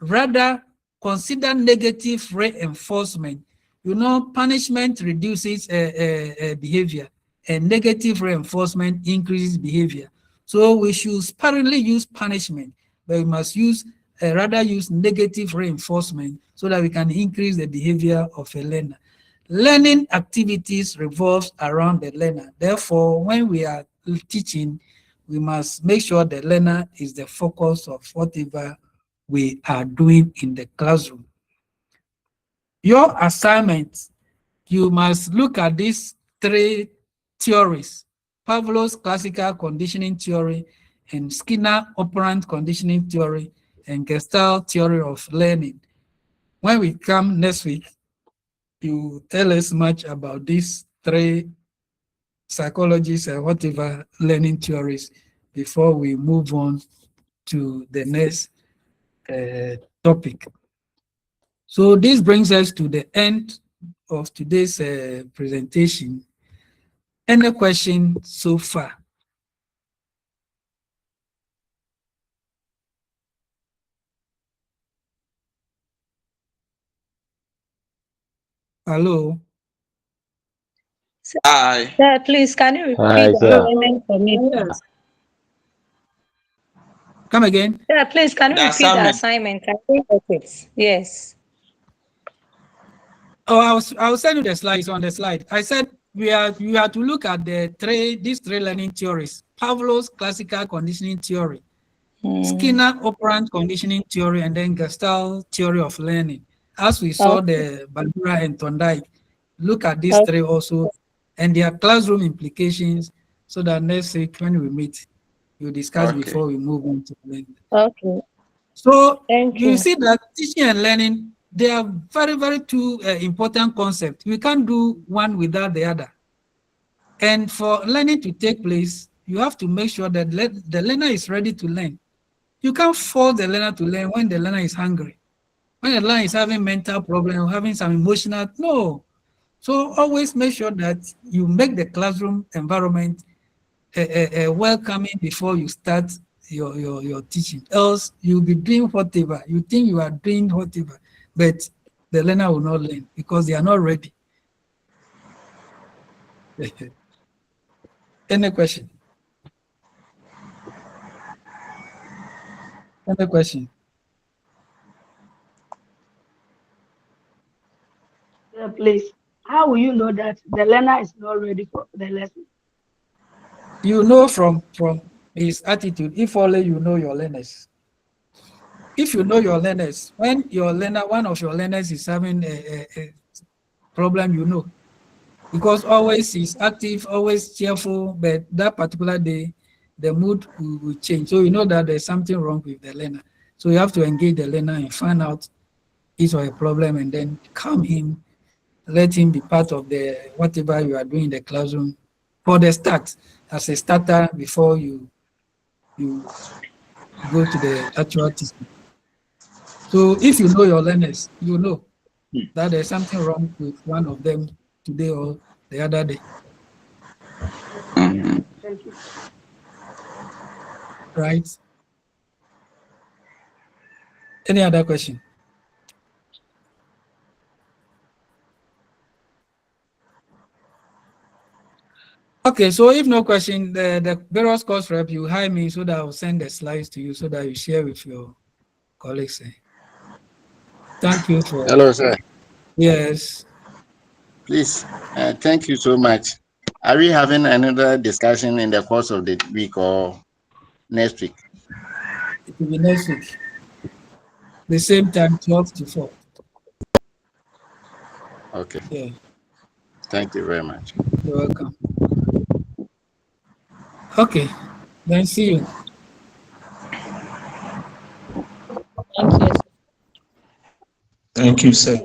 Rather, consider negative reinforcement. You know, punishment reduces behavior, and negative reinforcement increases behavior. So we should sparingly use punishment, but we must rather use negative reinforcement so that we can increase the behavior of a learner. Learning activities revolves around the learner. Therefore, when we are teaching, we must make sure the learner is the focus of whatever we are doing in the classroom. Your assignment, you must look at these three theories: Pavlov's classical conditioning theory, and Skinner operant conditioning theory, and Gestalt theory of learning. When we come next week, you tell us much about these three psychologists and whatever learning theories before we move on to the next topic. So this brings us to the end of today's presentation. Any question so far? Hello? Hi. Sir, please, can you repeat Hi, the sir. assignment for me? Please? Come again? Sir, please, can you The repeat the assignment. assignment? I think it. Yes. Oh, I'll send you the slides on the slide. I said you have to look at these three learning theories: Pavlov's classical conditioning theory, Skinner operant conditioning theory, and then Gestalt theory of learning. As we saw the Bandura and Thorndike, look at these three also and their classroom implications, so that next week when we meet, we'll discuss before we move on to learning. Okay. So Thank you you. see that teaching and learning, they are very, very two important concepts. We can't do one without the other. And for learning to take place, you have to make sure that the learner is ready to learn. You can't force the learner to learn when the learner is hungry, when the learner is having mental problems, having some emotional, no. So always make sure that you make the classroom environment welcoming before you start your teaching. Else you'll be doing whatever. You think you are doing whatever, but the learner will not learn because they are not ready. Any question? Any question? Please, how will you know that the learner is not ready for the lesson? you know from his attitude, if only you know your learners. If you know your learners, when your learner, one of your learners is having a problem, you know, because always he's active, always cheerful, but that particular day, the mood will change. So you know that there's something wrong with the learner. So you have to engage the learner and find out his or a problem, and then calm him, let him be part of the whatever you are doing in the classroom for the start, as a starter before you go to the actual teaching. So if you know your learners, you know that there's something wrong with one of them today or the other day. Thank you. Right? Any other question? Okay, so if no question, the various course rep, you hire me so that I'll send the slides to you so that you share with your colleagues. Thank you for. Hello, sir. Yes. Please, thank you so much. Are we having another discussion in the course of the week or next week? It will be next week. The same time, 12 to 4. Okay. Yeah. Thank you very much. You're welcome. Okay. Then see you. Thank you. Thank you, sir.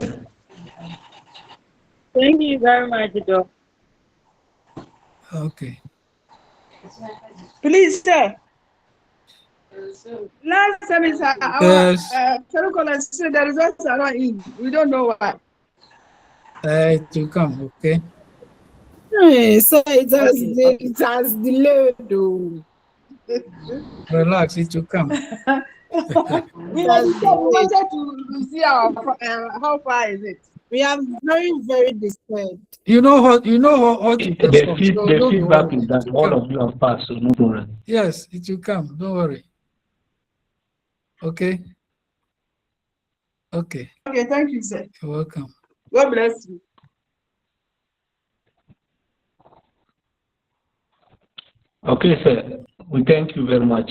Thank you very much, Doc. Okay. Please, sir. Last semester, our Yes. curriculum said the results are not in. We don't know why. It will come, okay? So it has delayed. Relax, it will come. We wanted to see how far is it. We are very, very disturbed. You know what to The perform. feedback is that all of you have passed, so no problem. Yes, it will come. Don't worry. Okay. Okay. Okay, thank you, sir. You're welcome. God bless you. Okay, sir. We thank you very much.